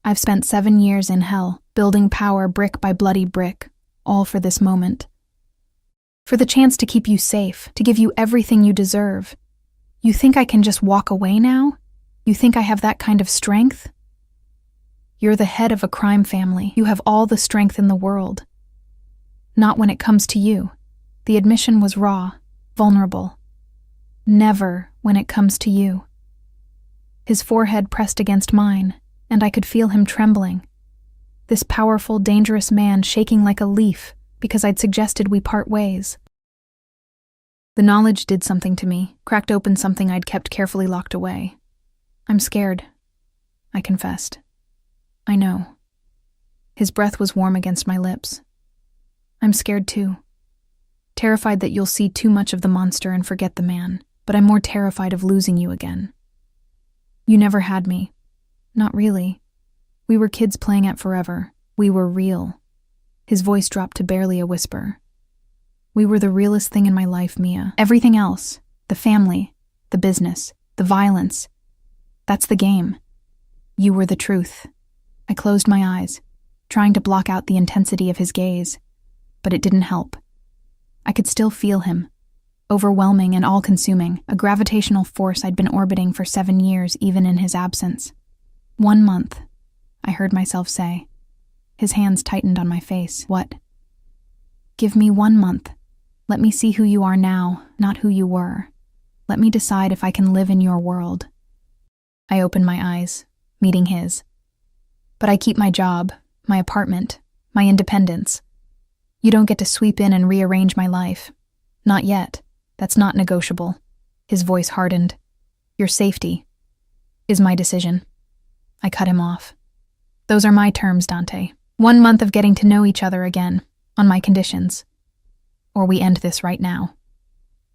I've spent 7 years in hell, building power brick by bloody brick, all for this moment. For the chance to keep you safe, to give you everything you deserve. You think I can just walk away now? You think I have that kind of strength? You're the head of a crime family. You have all the strength in the world. Not when it comes to you. The admission was raw, vulnerable. Never when it comes to you. His forehead pressed against mine, and I could feel him trembling. This powerful, dangerous man shaking like a leaf because I'd suggested we part ways. The knowledge did something to me, cracked open something I'd kept carefully locked away. I'm scared, I confessed. I know. His breath was warm against my lips. I'm scared too. Terrified that you'll see too much of the monster and forget the man, but I'm more terrified of losing you again. You never had me. Not really. We were kids playing at forever. We were real. His voice dropped to barely a whisper. We were the realest thing in my life, Mia. Everything else, the family, the business, the violence, that's the game. You were the truth. I closed my eyes, trying to block out the intensity of his gaze, but it didn't help. I could still feel him, overwhelming and all-consuming, a gravitational force I'd been orbiting for 7 years even in his absence. 1 month, I heard myself say. His hands tightened on my face. What? Give me 1 month. Let me see who you are now, not who you were. Let me decide if I can live in your world. I opened my eyes, meeting his. But I keep my job, my apartment, my independence. You don't get to sweep in and rearrange my life. Not yet. That's not negotiable. His voice hardened. Your safety is my decision. I cut him off. Those are my terms, Dante. 1 month of getting to know each other again, on my conditions. Or we end this right now.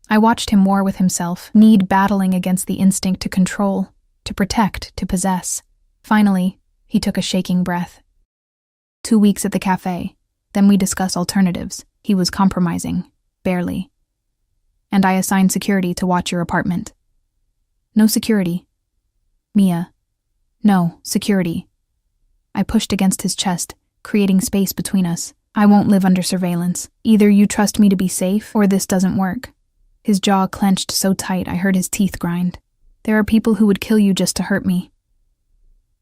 I watched him war with himself, need battling against the instinct to control, to protect, to possess. Finally, he took a shaking breath. 2 weeks at the cafe. Then we discuss alternatives. He was compromising, barely. And I assigned security to watch your apartment. No security. Mia. No, security. I pushed against his chest, creating space between us. I won't live under surveillance. Either you trust me to be safe, or this doesn't work. His jaw clenched so tight I heard his teeth grind. There are people who would kill you just to hurt me.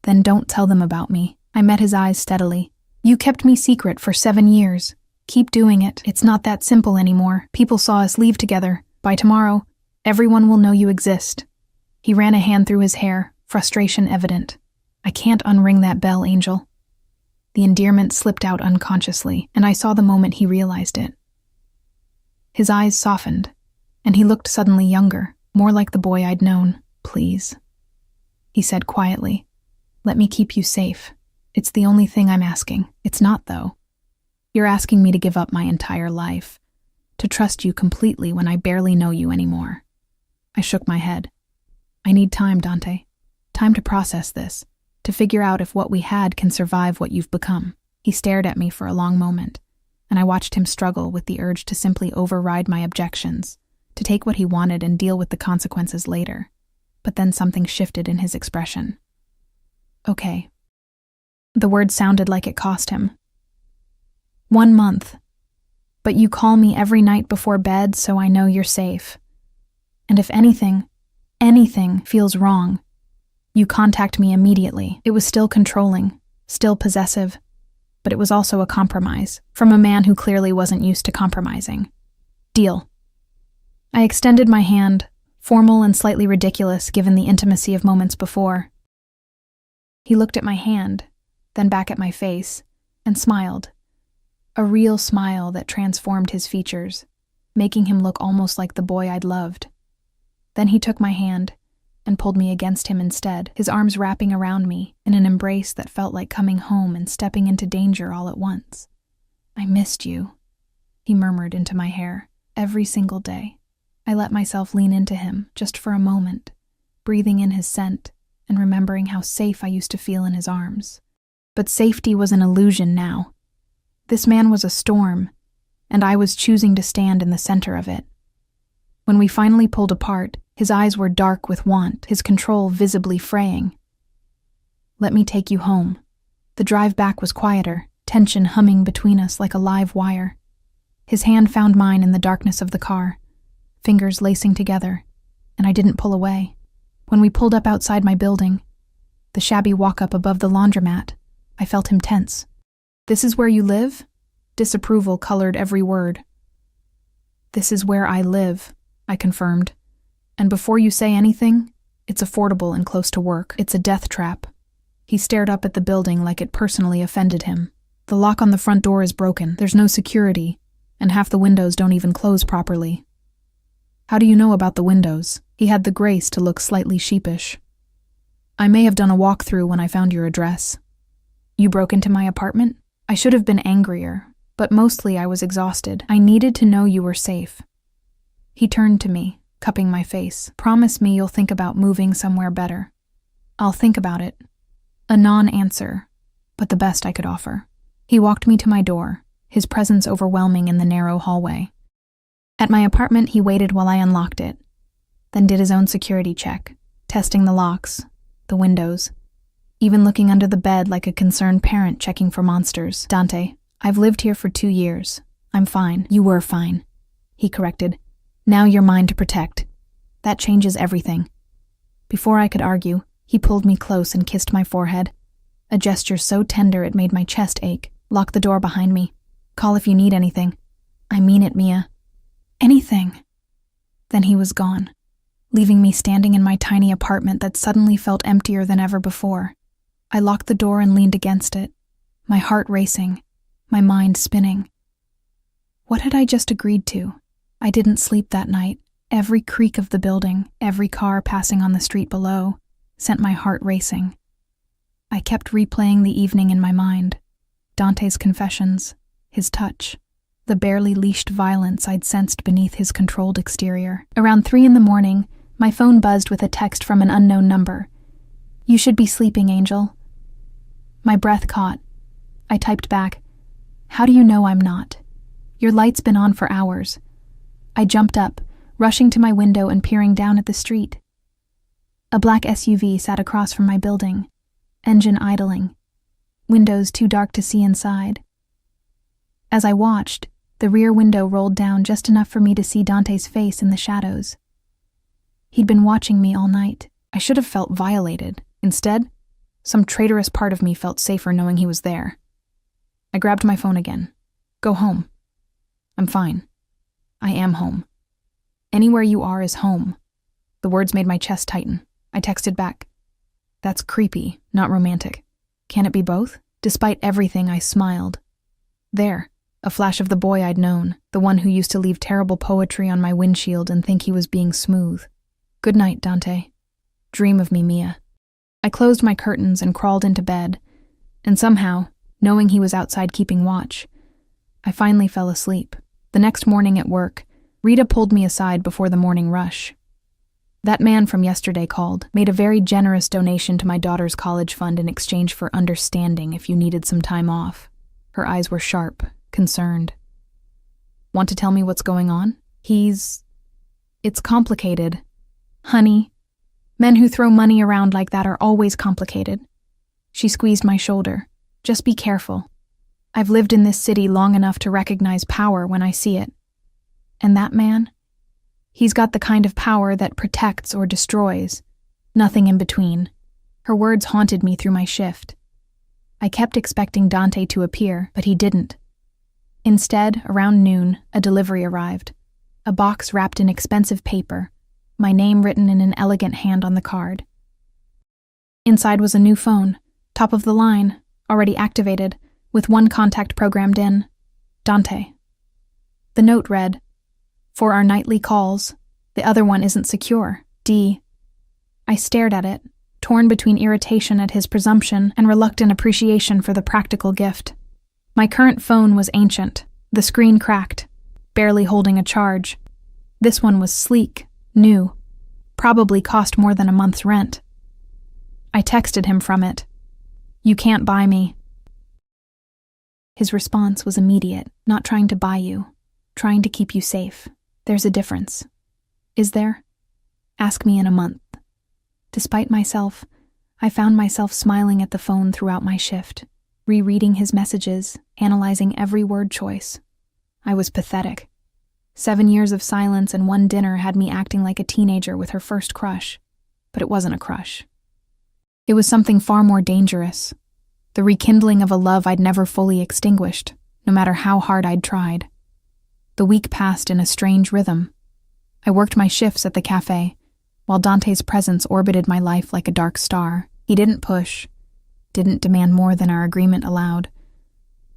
Then don't tell them about me. I met his eyes steadily. You kept me secret for 7 years. Keep doing it. It's not that simple anymore. People saw us leave together. By tomorrow, everyone will know you exist. He ran a hand through his hair, frustration evident. I can't unring that bell, Angel. The endearment slipped out unconsciously, and I saw the moment he realized it. His eyes softened, and he looked suddenly younger, more like the boy I'd known. Please, he said quietly. Let me keep you safe. It's the only thing I'm asking. It's not, though. You're asking me to give up my entire life, to trust you completely when I barely know you anymore. I shook my head. I need time, Dante. Time to process this, to figure out if what we had can survive what you've become. He stared at me for a long moment, and I watched him struggle with the urge to simply override my objections, to take what he wanted and deal with the consequences later. But then something shifted in his expression. Okay. The word sounded like it cost him. 1 month. But you call me every night before bed, so I know you're safe. And if anything feels wrong, you contact me immediately. It was still controlling, still possessive, but it was also a compromise, from a man who clearly wasn't used to compromising. Deal. I extended my hand, formal and slightly ridiculous given the intimacy of moments before. He looked at my hand, then back at my face, and smiled. A real smile that transformed his features, making him look almost like the boy I'd loved. Then he took my hand and pulled me against him instead, his arms wrapping around me in an embrace that felt like coming home and stepping into danger all at once. I missed you, he murmured into my hair, every single day. I let myself lean into him just for a moment, breathing in his scent and remembering how safe I used to feel in his arms. But safety was an illusion now. This man was a storm, and I was choosing to stand in the center of it. When we finally pulled apart, his eyes were dark with want, his control visibly fraying. Let me take you home. The drive back was quieter, tension humming between us like a live wire. His hand found mine in the darkness of the car, fingers lacing together, and I didn't pull away. When we pulled up outside my building, the shabby walk-up above the laundromat, I felt him tense. This is where you live? Disapproval colored every word. "This is where I live," I confirmed. "And before you say anything, it's affordable and close to work. It's a death trap." He stared up at the building like it personally offended him. "The lock on the front door is broken. There's no security, and half the windows don't even close properly." "How do you know about the windows?" He had the grace to look slightly sheepish. "I may have done a walkthrough when I found your address." "You broke into my apartment?" I should have been angrier, but mostly I was exhausted. I needed to know you were safe. He turned to me, cupping my face. "Promise me you'll think about moving somewhere better." "I'll think about it." A non-answer, but the best I could offer. He walked me to my door, his presence overwhelming in the narrow hallway. At my apartment, he waited while I unlocked it, then did his own security check, testing the locks, the windows, even looking under the bed like a concerned parent checking for monsters. "Dante, I've lived here for 2 years. I'm fine." "You were fine," he corrected. "Now you're mine to protect. That changes everything." Before I could argue, he pulled me close and kissed my forehead, a gesture so tender it made my chest ache. "Lock the door behind me. Call if you need anything." "I mean it, Mia." "Anything." Then he was gone, leaving me standing in my tiny apartment that suddenly felt emptier than ever before. I locked the door and leaned against it, my heart racing, my mind spinning. What had I just agreed to? I didn't sleep that night. Every creak of the building, every car passing on the street below, sent my heart racing. I kept replaying the evening in my mind. Dante's confessions, his touch, the barely leashed violence I'd sensed beneath his controlled exterior. Around 3 a.m, my phone buzzed with a text from an unknown number. "You should be sleeping, Angel." My breath caught. I typed back, "How do you know I'm not? Your light's been on for hours." I jumped up, rushing to my window and peering down at the street. A black SUV sat across from my building, engine idling, windows too dark to see inside. As I watched, the rear window rolled down just enough for me to see Dante's face in the shadows. He'd been watching me all night. I should have felt violated. Instead, some traitorous part of me felt safer knowing he was there. I grabbed my phone again. "Go home." "I'm fine. I am home." "Anywhere you are is home." The words made my chest tighten. I texted back, "That's creepy, not romantic. Can it be both?" Despite everything, I smiled. There, a flash of the boy I'd known, the one who used to leave terrible poetry on my windshield and think he was being smooth. "Good night, Dante. Dream of me, Mia." I closed my curtains and crawled into bed, and somehow, knowing he was outside keeping watch, I finally fell asleep. The next morning at work, Rita pulled me aside before the morning rush. "That man from yesterday called, made a very generous donation to my daughter's college fund in exchange for understanding if you needed some time off." Her eyes were sharp, concerned. "Want to tell me what's going on?" It's complicated. Honey, men who throw money around like that are always complicated." She squeezed my shoulder. "Just be careful. I've lived in this city long enough to recognize power when I see it. And that man? He's got the kind of power that protects or destroys. Nothing in between." Her words haunted me through my shift. I kept expecting Dante to appear, but he didn't. Instead, around noon, a delivery arrived. A box wrapped in expensive paper, my name written in an elegant hand on the card. Inside was a new phone, top of the line, already activated, with one contact programmed in. Dante. The note read, "For our nightly calls, the other one isn't secure. D." I stared at it, torn between irritation at his presumption and reluctant appreciation for the practical gift. My current phone was ancient, the screen cracked, barely holding a charge. This one was sleek, new, probably cost more than a month's rent. I texted him from it. "You can't buy me." His response was immediate, "Not trying to buy you, trying to keep you safe. There's a difference." "Is there?" "Ask me in a month." Despite myself, I found myself smiling at the phone throughout my shift, rereading his messages, analyzing every word choice. I was pathetic. 7 years of silence and one dinner had me acting like a teenager with her first crush. But it wasn't a crush. It was something far more dangerous. The rekindling of a love I'd never fully extinguished, no matter how hard I'd tried. The week passed in a strange rhythm. I worked my shifts at the cafe, while Dante's presence orbited my life like a dark star. He didn't push, didn't demand more than our agreement allowed,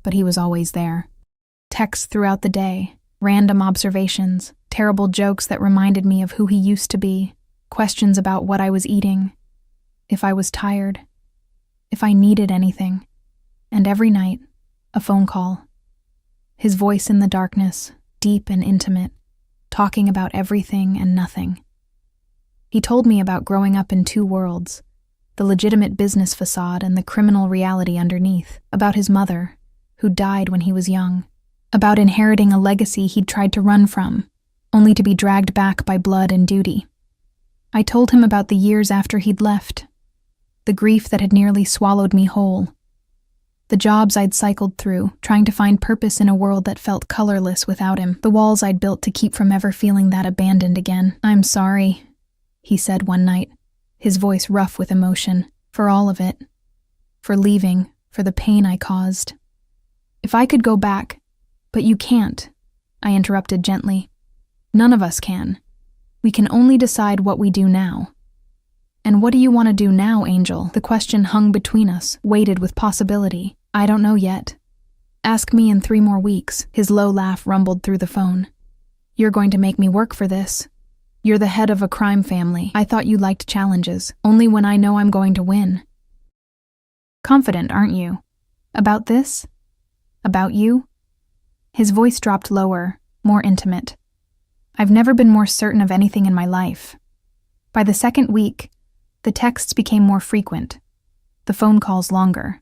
but he was always there. Texts throughout the day, random observations, terrible jokes that reminded me of who he used to be, questions about what I was eating, if I was tired, if I needed anything, and every night, a phone call. His voice in the darkness, deep and intimate, talking about everything and nothing. He told me about growing up in two worlds, the legitimate business facade and the criminal reality underneath, about his mother, who died when he was young, about inheriting a legacy he'd tried to run from, only to be dragged back by blood and duty. I told him about the years after he'd left, the grief that had nearly swallowed me whole, the jobs I'd cycled through, trying to find purpose in a world that felt colorless without him, the walls I'd built to keep from ever feeling that abandoned again. "I'm sorry," he said one night, his voice rough with emotion, "for all of it, for leaving, for the pain I caused. If I could go back, but you can't," I interrupted gently. "None of us can. We can only decide what we do now." "And what do you want to do now, Angel?" The question hung between us, weighted with possibility. "I don't know yet. Ask me in 3 more weeks." His low laugh rumbled through the phone. "You're going to make me work for this. You're the head of a crime family. I thought you liked challenges, only when I know I'm going to win." "Confident, aren't you? About this? About you?" His voice dropped lower, more intimate. "I've never been more certain of anything in my life." By the second week, the texts became more frequent, the phone calls longer.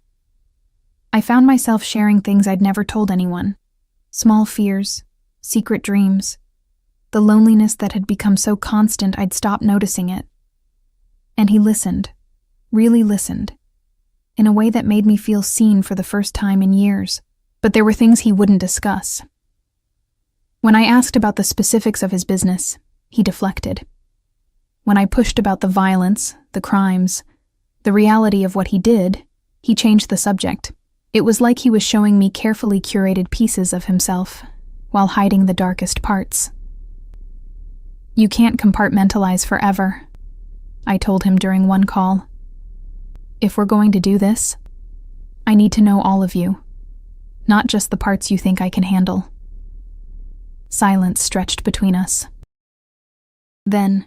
I found myself sharing things I'd never told anyone. Small fears, secret dreams, the loneliness that had become so constant I'd stopped noticing it. And he listened, really listened, in a way that made me feel seen for the first time in years. But there were things he wouldn't discuss. When I asked about the specifics of his business, he deflected. When I pushed about the violence, the crimes, the reality of what he did, he changed the subject. It was like he was showing me carefully curated pieces of himself, while hiding the darkest parts. "You can't compartmentalize forever," I told him during one call. "If we're going to do this, I need to know all of you, not just the parts you think I can handle." Silence stretched between us. Then,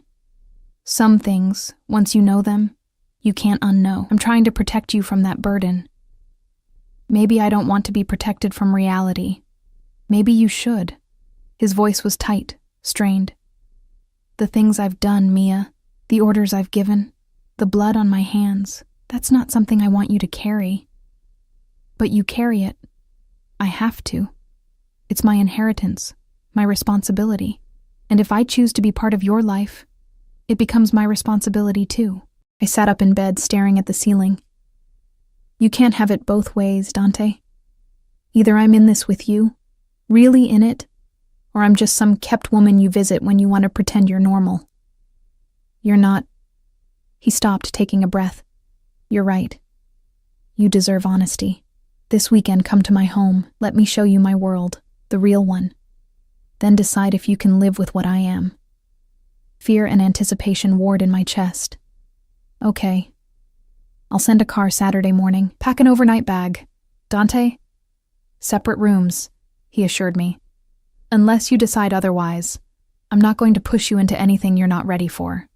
"Some things, once you know them, you can't unknow. I'm trying to protect you from that burden. Maybe I don't want to be protected from reality. Maybe you should." His voice was tight, strained. "The things I've done, Mia, the orders I've given, the blood on my hands, that's not something I want you to carry. But you carry it. I have to. It's my inheritance, my responsibility. And if I choose to be part of your life, it becomes my responsibility too." I sat up in bed, staring at the ceiling. "You can't have it both ways, Dante. Either I'm in this with you, really in it, or I'm just some kept woman you visit when you want to pretend you're normal. You're not." He stopped, taking a breath. "You're right. You deserve honesty. This weekend, come to my home. Let me show you my world, the real one. Then decide if you can live with what I am." Fear and anticipation warred in my chest. "Okay. I'll send a car Saturday morning. Pack an overnight bag. Dante?" "Separate rooms," he assured me. "Unless you decide otherwise, I'm not going to push you into anything you're not ready for."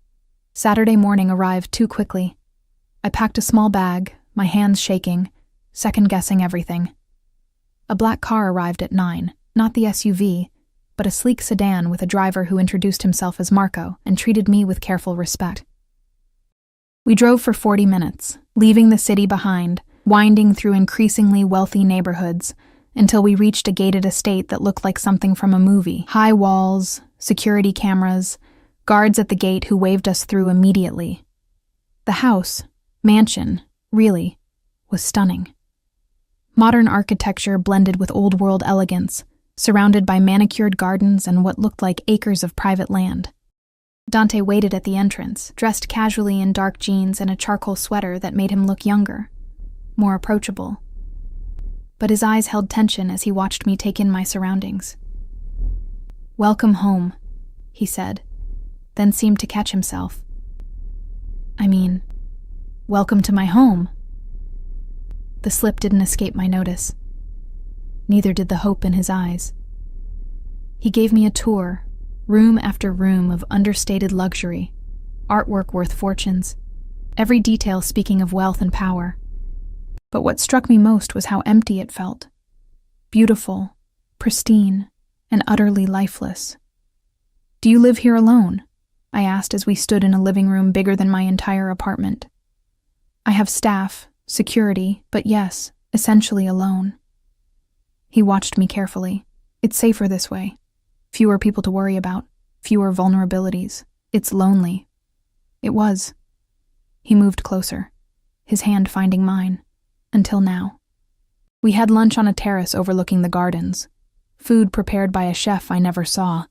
Saturday morning arrived too quickly. I packed a small bag, my hands shaking, second-guessing everything. A black car arrived at 9, not the SUV, but a sleek sedan with a driver who introduced himself as Marco and treated me with careful respect. We drove for 40 minutes, leaving the city behind, winding through increasingly wealthy neighborhoods, until we reached a gated estate that looked like something from a movie. High walls, security cameras, guards at the gate who waved us through immediately. The house, mansion, really, was stunning. Modern architecture blended with old-world elegance, surrounded by manicured gardens and what looked like acres of private land. Dante waited at the entrance, dressed casually in dark jeans and a charcoal sweater that made him look younger, more approachable. but his eyes held tension as he watched me take in my surroundings. "Welcome home," he said, then seemed to catch himself. Welcome to my home." The slip didn't escape my notice. Neither did the hope in his eyes. He gave me a tour, room after room of understated luxury, artwork worth fortunes, every detail speaking of wealth and power. But what struck me most was how empty it felt. Beautiful, pristine, and utterly lifeless. "Do you live here alone?" I asked as we stood in a living room bigger than my entire apartment. "I have staff, security, but yes, essentially alone." He watched me carefully. "It's safer this way. Fewer people to worry about, fewer vulnerabilities. It's lonely." It was. He moved closer, his hand finding mine, until now. We had lunch on a terrace overlooking the gardens, food prepared by a chef I never saw,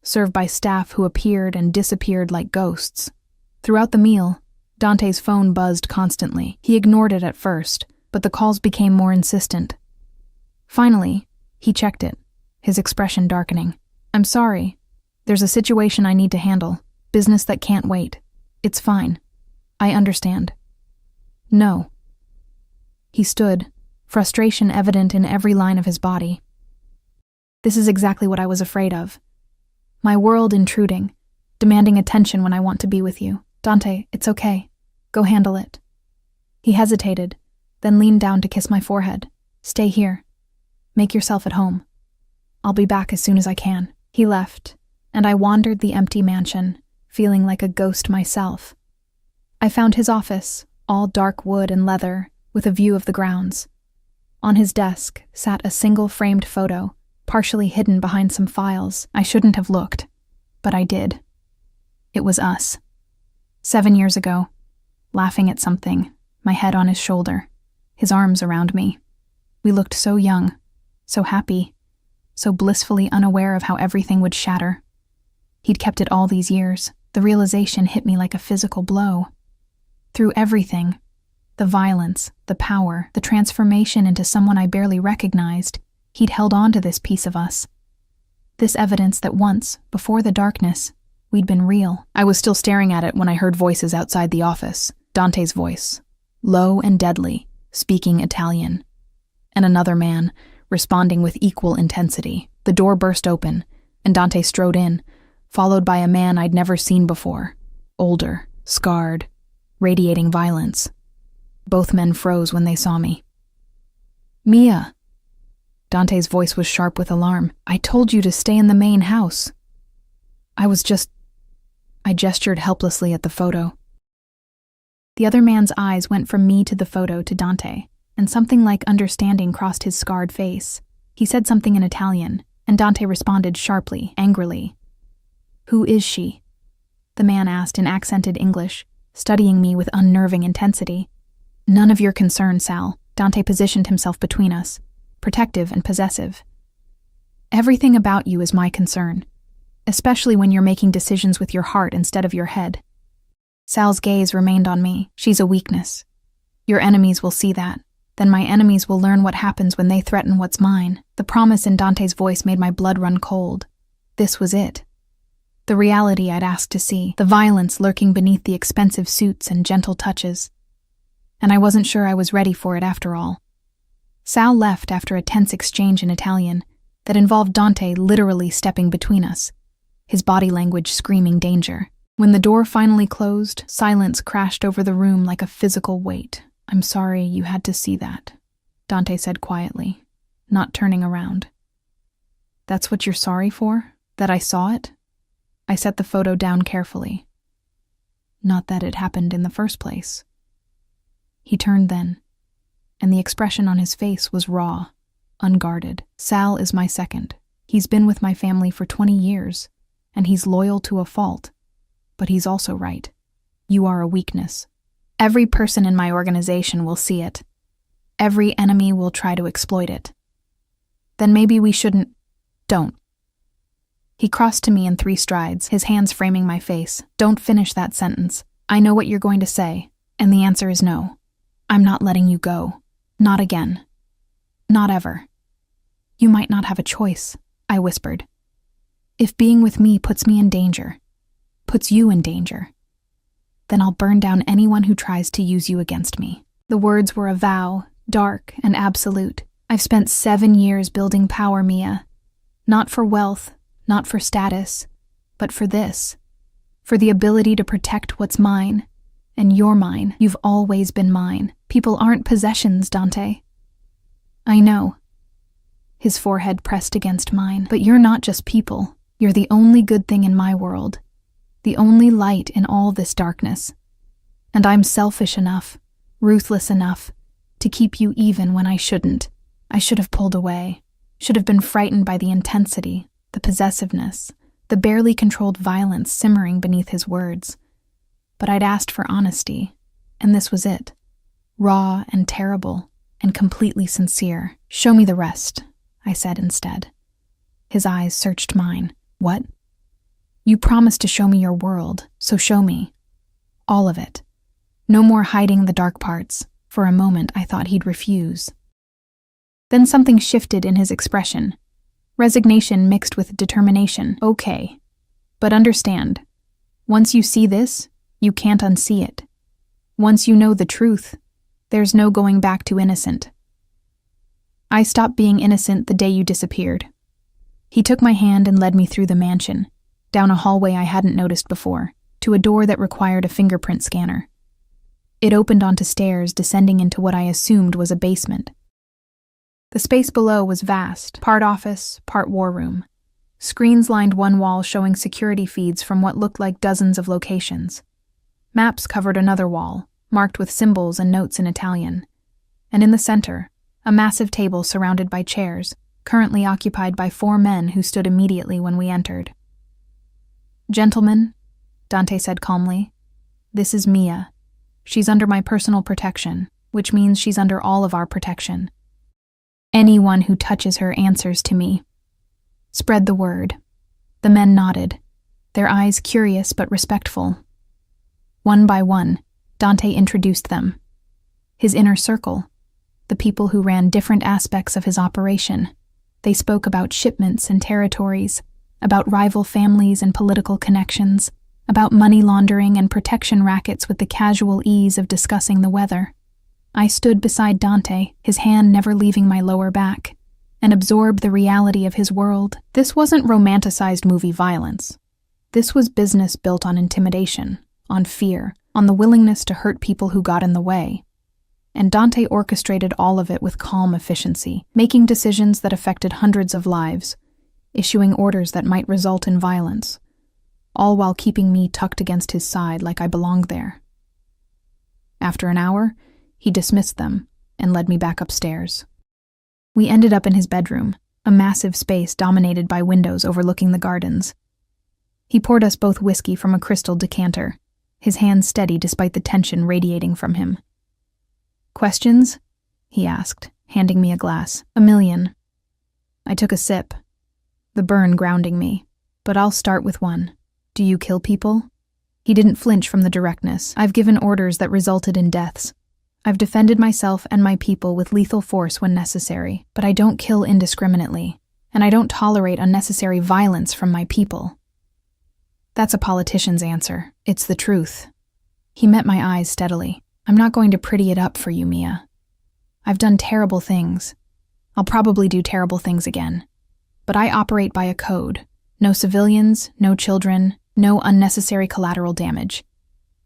served by staff who appeared and disappeared like ghosts. Throughout the meal, Dante's phone buzzed constantly. He ignored it at first, but the calls became more insistent. Finally, he checked it, his expression darkening. "I'm sorry. There's a situation I need to handle. Business that can't wait. It's fine. I understand." "No." He stood, frustration evident in every line of his body. "This is exactly what I was afraid of. My world intruding, demanding attention when I want to be with you. Dante, it's okay. Go handle it." He hesitated, then leaned down to kiss my forehead. "Stay here. Make yourself at home. I'll be back as soon as I can." He left, and I wandered the empty mansion, feeling like a ghost myself. I found his office, all dark wood and leather, with a view of the grounds. On his desk sat a single framed photo, partially hidden behind some files. I shouldn't have looked, but I did. It was us. 7 years ago, laughing at something, my head on his shoulder, his arms around me. We looked so young, so happy, so blissfully unaware of how everything would shatter. He'd kept it all these years. The realization hit me like a physical blow. Through everything, the violence, the power, the transformation into someone I barely recognized, he'd held on to this piece of us. This evidence that once, before the darkness, we'd been real. I was still staring at it when I heard voices outside the office. Dante's voice, low and deadly, speaking Italian. And another man, responding with equal intensity. The door burst open, and Dante strode in, followed by a man I'd never seen before. Older, scarred, radiating violence. Both men froze when they saw me. "Mia!" Dante's voice was sharp with alarm. "I told you to stay in the main house." I gestured helplessly at the photo. The other man's eyes went from me to the photo to Dante, and something like understanding crossed his scarred face. He said something in Italian, and Dante responded sharply, angrily. "Who is she?" the man asked in accented English, studying me with unnerving intensity. "None of your concern, Sal." Dante positioned himself between us, protective and possessive. "Everything about you is my concern, especially when you're making decisions with your heart instead of your head." Sal's gaze remained on me. "She's a weakness. Your enemies will see that. Then my enemies will learn what happens when they threaten what's mine." The promise in Dante's voice made my blood run cold. This was it. The reality I'd asked to see, the violence lurking beneath the expensive suits and gentle touches. And I wasn't sure I was ready for it after all. Sal left after a tense exchange in Italian that involved Dante literally stepping between us, his body language screaming danger. When the door finally closed, silence crashed over the room like a physical weight. "I'm sorry you had to see that," Dante said quietly, not turning around. "That's what you're sorry for? That I saw it?" I set the photo down carefully. "Not that it happened in the first place." He turned then, and the expression on his face was raw, unguarded. "Sal is my second. He's been with my family for 20 years, and he's loyal to a fault. But he's also right. You are a weakness. Every person in my organization will see it. Every enemy will try to exploit it. Then maybe we shouldn't. Don't." He crossed to me in 3 strides, his hands framing my face. "Don't finish that sentence. I know what you're going to say, and the answer is no. I'm not letting you go. Not again." Not ever. You might not have a choice, I whispered. If being with me puts me in danger, puts you in danger, then I'll burn down anyone who tries to use you against me. The words were a vow, dark and absolute. I've spent 7 years building power, Mia. Not for wealth, not for status, but for this. For the ability to protect what's mine. And you're mine. You've always been mine. People aren't possessions, Dante. I know. His forehead pressed against mine. But you're not just people. You're the only good thing in my world. The only light in all this darkness. And I'm selfish enough, ruthless enough, to keep you even when I shouldn't. I should have pulled away. Should have been frightened by the intensity, the possessiveness, the barely controlled violence simmering beneath his words. But I'd asked for honesty, and this was it. Raw and terrible, and completely sincere. Show me the rest, I said instead. His eyes searched mine. What? You promised to show me your world, so show me. All of it. No more hiding the dark parts. For a moment, I thought he'd refuse. Then something shifted in his expression. Resignation mixed with determination. Okay. But understand, once you see this, you can't unsee it. Once you know the truth, there's no going back to innocent. I stopped being innocent the day you disappeared. He took my hand and led me through the mansion, down a hallway I hadn't noticed before, to a door that required a fingerprint scanner. It opened onto stairs descending into what I assumed was a basement. The space below was vast, part office, part war room. Screens lined one wall showing security feeds from what looked like dozens of locations. Maps covered another wall, marked with symbols and notes in Italian. And in the center, a massive table surrounded by chairs, currently occupied by 4 men who stood immediately when we entered. Gentlemen, Dante said calmly, this is Mia. She's under my personal protection, which means she's under all of our protection. Anyone who touches her answers to me. Spread the word. The men nodded, their eyes curious but respectful. One by one, Dante introduced them. His inner circle, the people who ran different aspects of his operation. They spoke about shipments and territories, about rival families and political connections, about money laundering and protection rackets with the casual ease of discussing the weather. I stood beside Dante, his hand never leaving my lower back, and absorbed the reality of his world. This wasn't romanticized movie violence. This was business built on intimidation, on fear, on the willingness to hurt people who got in the way. And Dante orchestrated all of it with calm efficiency, making decisions that affected hundreds of lives, issuing orders that might result in violence, all while keeping me tucked against his side like I belonged there. After an hour, he dismissed them and led me back upstairs. We ended up in his bedroom, a massive space dominated by windows overlooking the gardens. He poured us both whiskey from a crystal decanter, his hand steady despite the tension radiating from him. Questions? He asked, handing me a glass. 1,000,000. I took a sip, the burn grounding me. But I'll start with one. Do you kill people? He didn't flinch from the directness. I've given orders that resulted in deaths. I've defended myself and my people with lethal force when necessary, but I don't kill indiscriminately, and I don't tolerate unnecessary violence from my people. That's a politician's answer. It's the truth. He met my eyes steadily. I'm not going to pretty it up for you, Mia. I've done terrible things. I'll probably do terrible things again. But I operate by a code. No civilians, no children, no unnecessary collateral damage.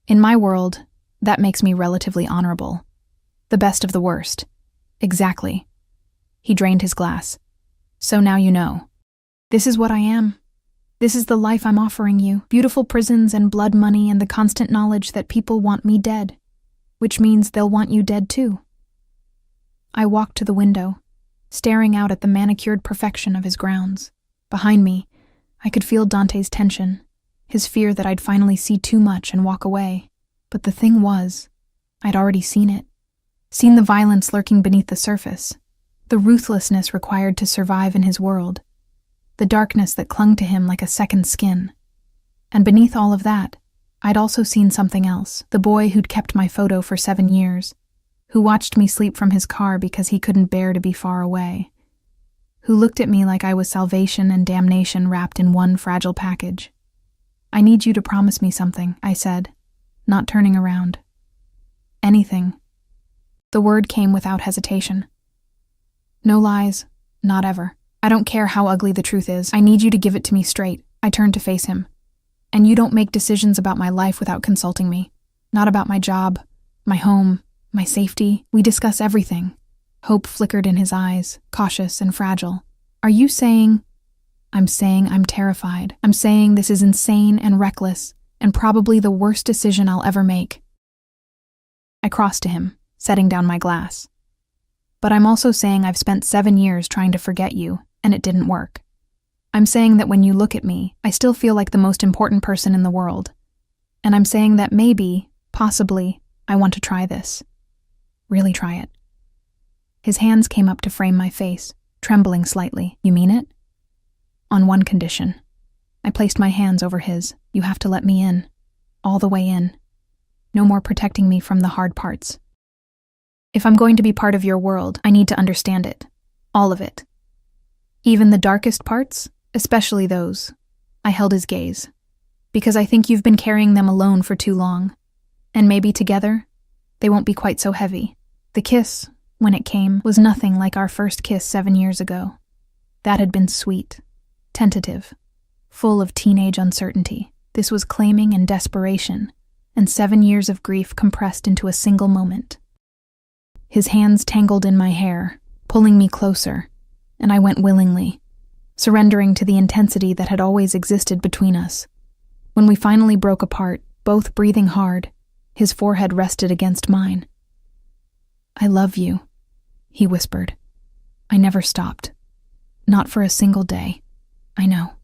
In my world, that makes me relatively honorable. The best of the worst. Exactly. He drained his glass. So now you know. This is what I am. This is the life I'm offering you. Beautiful prisons and blood money and the constant knowledge that people want me dead. Which means they'll want you dead too. I walked to the window, staring out at the manicured perfection of his grounds. Behind me, I could feel Dante's tension, his fear that I'd finally see too much and walk away. But the thing was, I'd already seen it. Seen the violence lurking beneath the surface, the ruthlessness required to survive in his world, the darkness that clung to him like a second skin. And beneath all of that, I'd also seen something else, the boy who'd kept my photo for 7 years, who watched me sleep from his car because he couldn't bear to be far away, who looked at me like I was salvation and damnation wrapped in one fragile package. "I need you to promise me something," I said, not turning around. "Anything." The word came without hesitation. "No lies, not ever. I don't care how ugly the truth is. I need you to give it to me straight." I turned to face him. "And you don't make decisions about my life without consulting me. Not about my job, my home, my safety. We discuss everything." Hope flickered in his eyes, cautious and fragile. "Are you saying—" "I'm saying I'm terrified. I'm saying this is insane and reckless, and probably the worst decision I'll ever make." I crossed to him, setting down my glass. "But I'm also saying I've spent 7 years trying to forget you, and it didn't work. I'm saying that when you look at me, I still feel like the most important person in the world. And I'm saying that maybe, possibly, I want to try this. Really try it." His hands came up to frame my face, trembling slightly. "You mean it?" "On one condition." I placed my hands over his. "You have to let me in. All the way in. No more protecting me from the hard parts. If I'm going to be part of your world, I need to understand it. All of it. Even the darkest parts, especially those." I held his gaze. "Because I think you've been carrying them alone for too long. And maybe together, they won't be quite so heavy. The kiss, when it came, was nothing like our first kiss 7 years ago. That had been sweet, tentative, full of teenage uncertainty. This was claiming and desperation, and 7 years of grief compressed into a single moment." His hands tangled in my hair, pulling me closer, and I went willingly, surrendering to the intensity that had always existed between us. When we finally broke apart, both breathing hard, his forehead rested against mine. "I love you," he whispered. "I never stopped. Not for a single day. I know."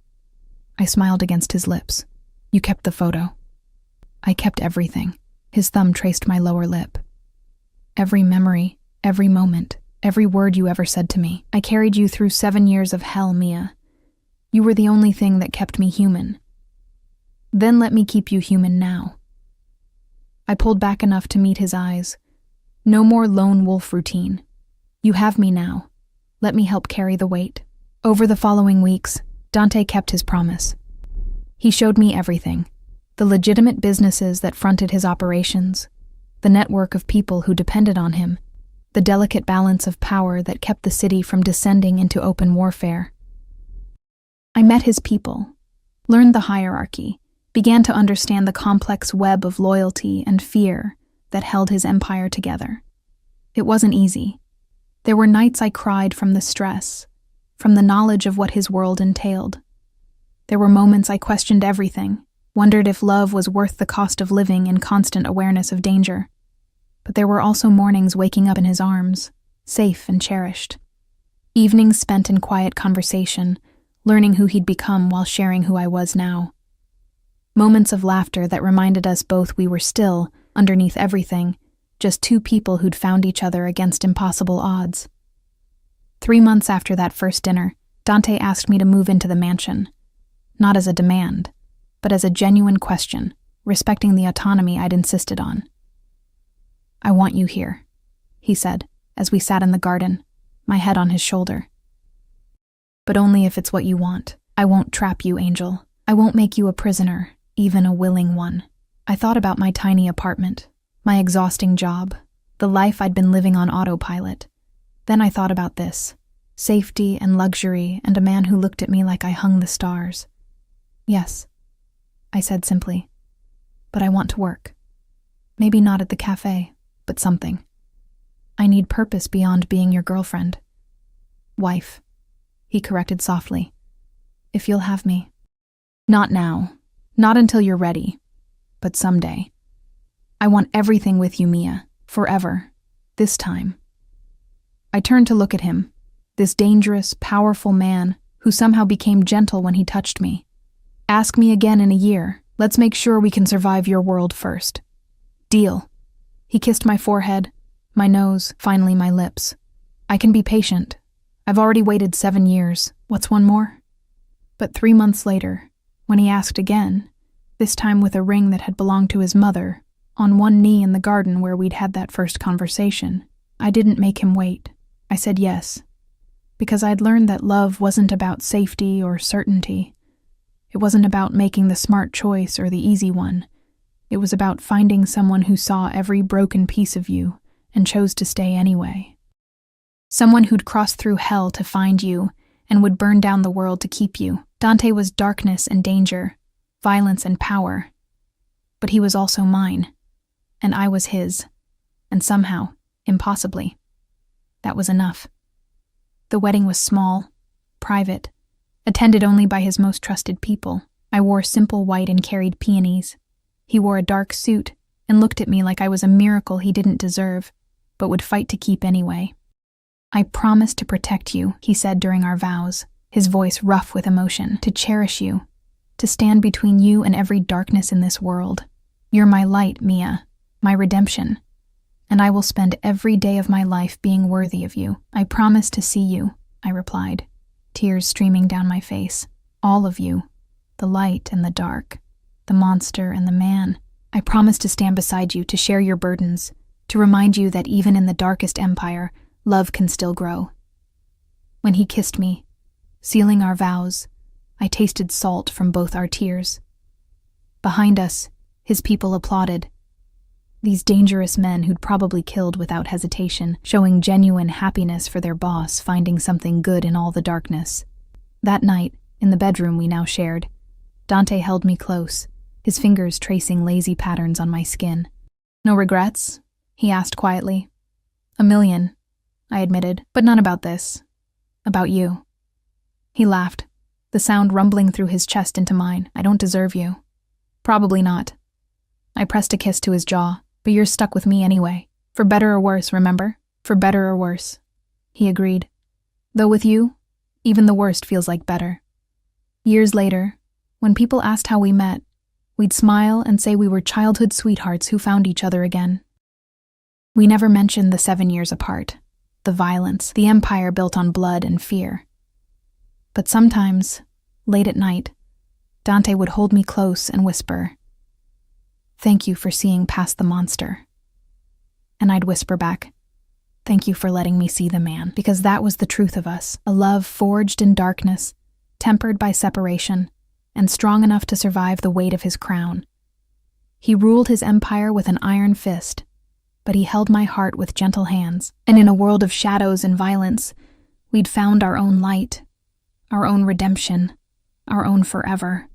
I smiled against his lips. "You kept the photo." "I kept everything." His thumb traced my lower lip. "Every memory, every moment, every word you ever said to me. I carried you through 7 years of hell, Mia. You were the only thing that kept me human. Then let me keep you human now." I pulled back enough to meet his eyes. "No more lone wolf routine. You have me now. Let me help carry the weight." Over the following weeks, Dante kept his promise. He showed me everything. The legitimate businesses that fronted his operations, the network of people who depended on him, the delicate balance of power that kept the city from descending into open warfare. I met his people, learned the hierarchy, began to understand the complex web of loyalty and fear that held his empire together. It wasn't easy. There were nights I cried from the stress, from the knowledge of what his world entailed. There were moments I questioned everything, wondered if love was worth the cost of living in constant awareness of danger. But there were also mornings waking up in his arms, safe and cherished. Evenings spent in quiet conversation, learning who he'd become while sharing who I was now. Moments of laughter that reminded us both we were still, underneath everything, just two people who'd found each other against impossible odds. 3 months after that first dinner, Dante asked me to move into the mansion. Not as a demand, but as a genuine question, respecting the autonomy I'd insisted on. "I want you here," he said, as we sat in the garden, my head on his shoulder. "But only if it's what you want. I won't trap you, Angel. I won't make you a prisoner, even a willing one." I thought about my tiny apartment, my exhausting job, the life I'd been living on autopilot. Then I thought about this, safety and luxury and a man who looked at me like I hung the stars. "Yes," I said simply, "but I want to work. Maybe not at the cafe, but something. I need purpose beyond being your girlfriend." "Wife," he corrected softly. "If you'll have me." "Not now. Not until you're ready. But someday. I want everything with you, Mia. Forever. This time." I turned to look at him, this dangerous, powerful man who somehow became gentle when he touched me. "Ask me again in a year. Let's make sure we can survive your world first." "Deal." He kissed my forehead, my nose, finally my lips. "I can be patient. I've already waited 7 years. What's one more?" But 3 months later, when he asked again, this time with a ring that had belonged to his mother, on one knee in the garden where we'd had that first conversation. I didn't make him wait. I said yes, because I'd learned that love wasn't about safety or certainty. It wasn't about making the smart choice or the easy one. It was about finding someone who saw every broken piece of you and chose to stay anyway. Someone who'd cross through hell to find you and would burn down the world to keep you. Dante was darkness and danger, violence and power. But he was also mine, and I was his, and somehow, impossibly, that was enough. The wedding was small, private, attended only by his most trusted people. I wore simple white and carried peonies. He wore a dark suit and looked at me like I was a miracle he didn't deserve, but would fight to keep anyway. I promise to protect you, he said during our vows, his voice rough with emotion, to cherish you, to stand between you and every darkness in this world. You're my light, Mia, my redemption, and I will spend every day of my life being worthy of you. I promise to see you, I replied, tears streaming down my face. All of you, the light and the dark, the monster and the man. I promise to stand beside you, to share your burdens, to remind you that even in the darkest empire, love can still grow. When he kissed me, sealing our vows, I tasted salt from both our tears. Behind us, his people applauded. These dangerous men who'd probably killed without hesitation, showing genuine happiness for their boss, finding something good in all the darkness. That night, in the bedroom we now shared, Dante held me close, his fingers tracing lazy patterns on my skin. No regrets? He asked quietly. A million, I admitted, but not about this. About you. He laughed, the sound rumbling through his chest into mine. I don't deserve you. Probably not. I pressed a kiss to his jaw, but you're stuck with me anyway. For better or worse, remember? For better or worse. He agreed. Though with you, even the worst feels like better. Years later, when people asked how we met, we'd smile and say we were childhood sweethearts who found each other again. We never mentioned the 7 years apart, the violence, the empire built on blood and fear. But sometimes, late at night, Dante would hold me close and whisper, "Thank you for seeing past the monster." And I'd whisper back, "Thank you for letting me see the man," because that was the truth of us, a love forged in darkness, tempered by separation, and strong enough to survive the weight of his crown. He ruled his empire with an iron fist, but he held my heart with gentle hands, and in a world of shadows and violence, we'd found our own light, our own redemption, our own forever.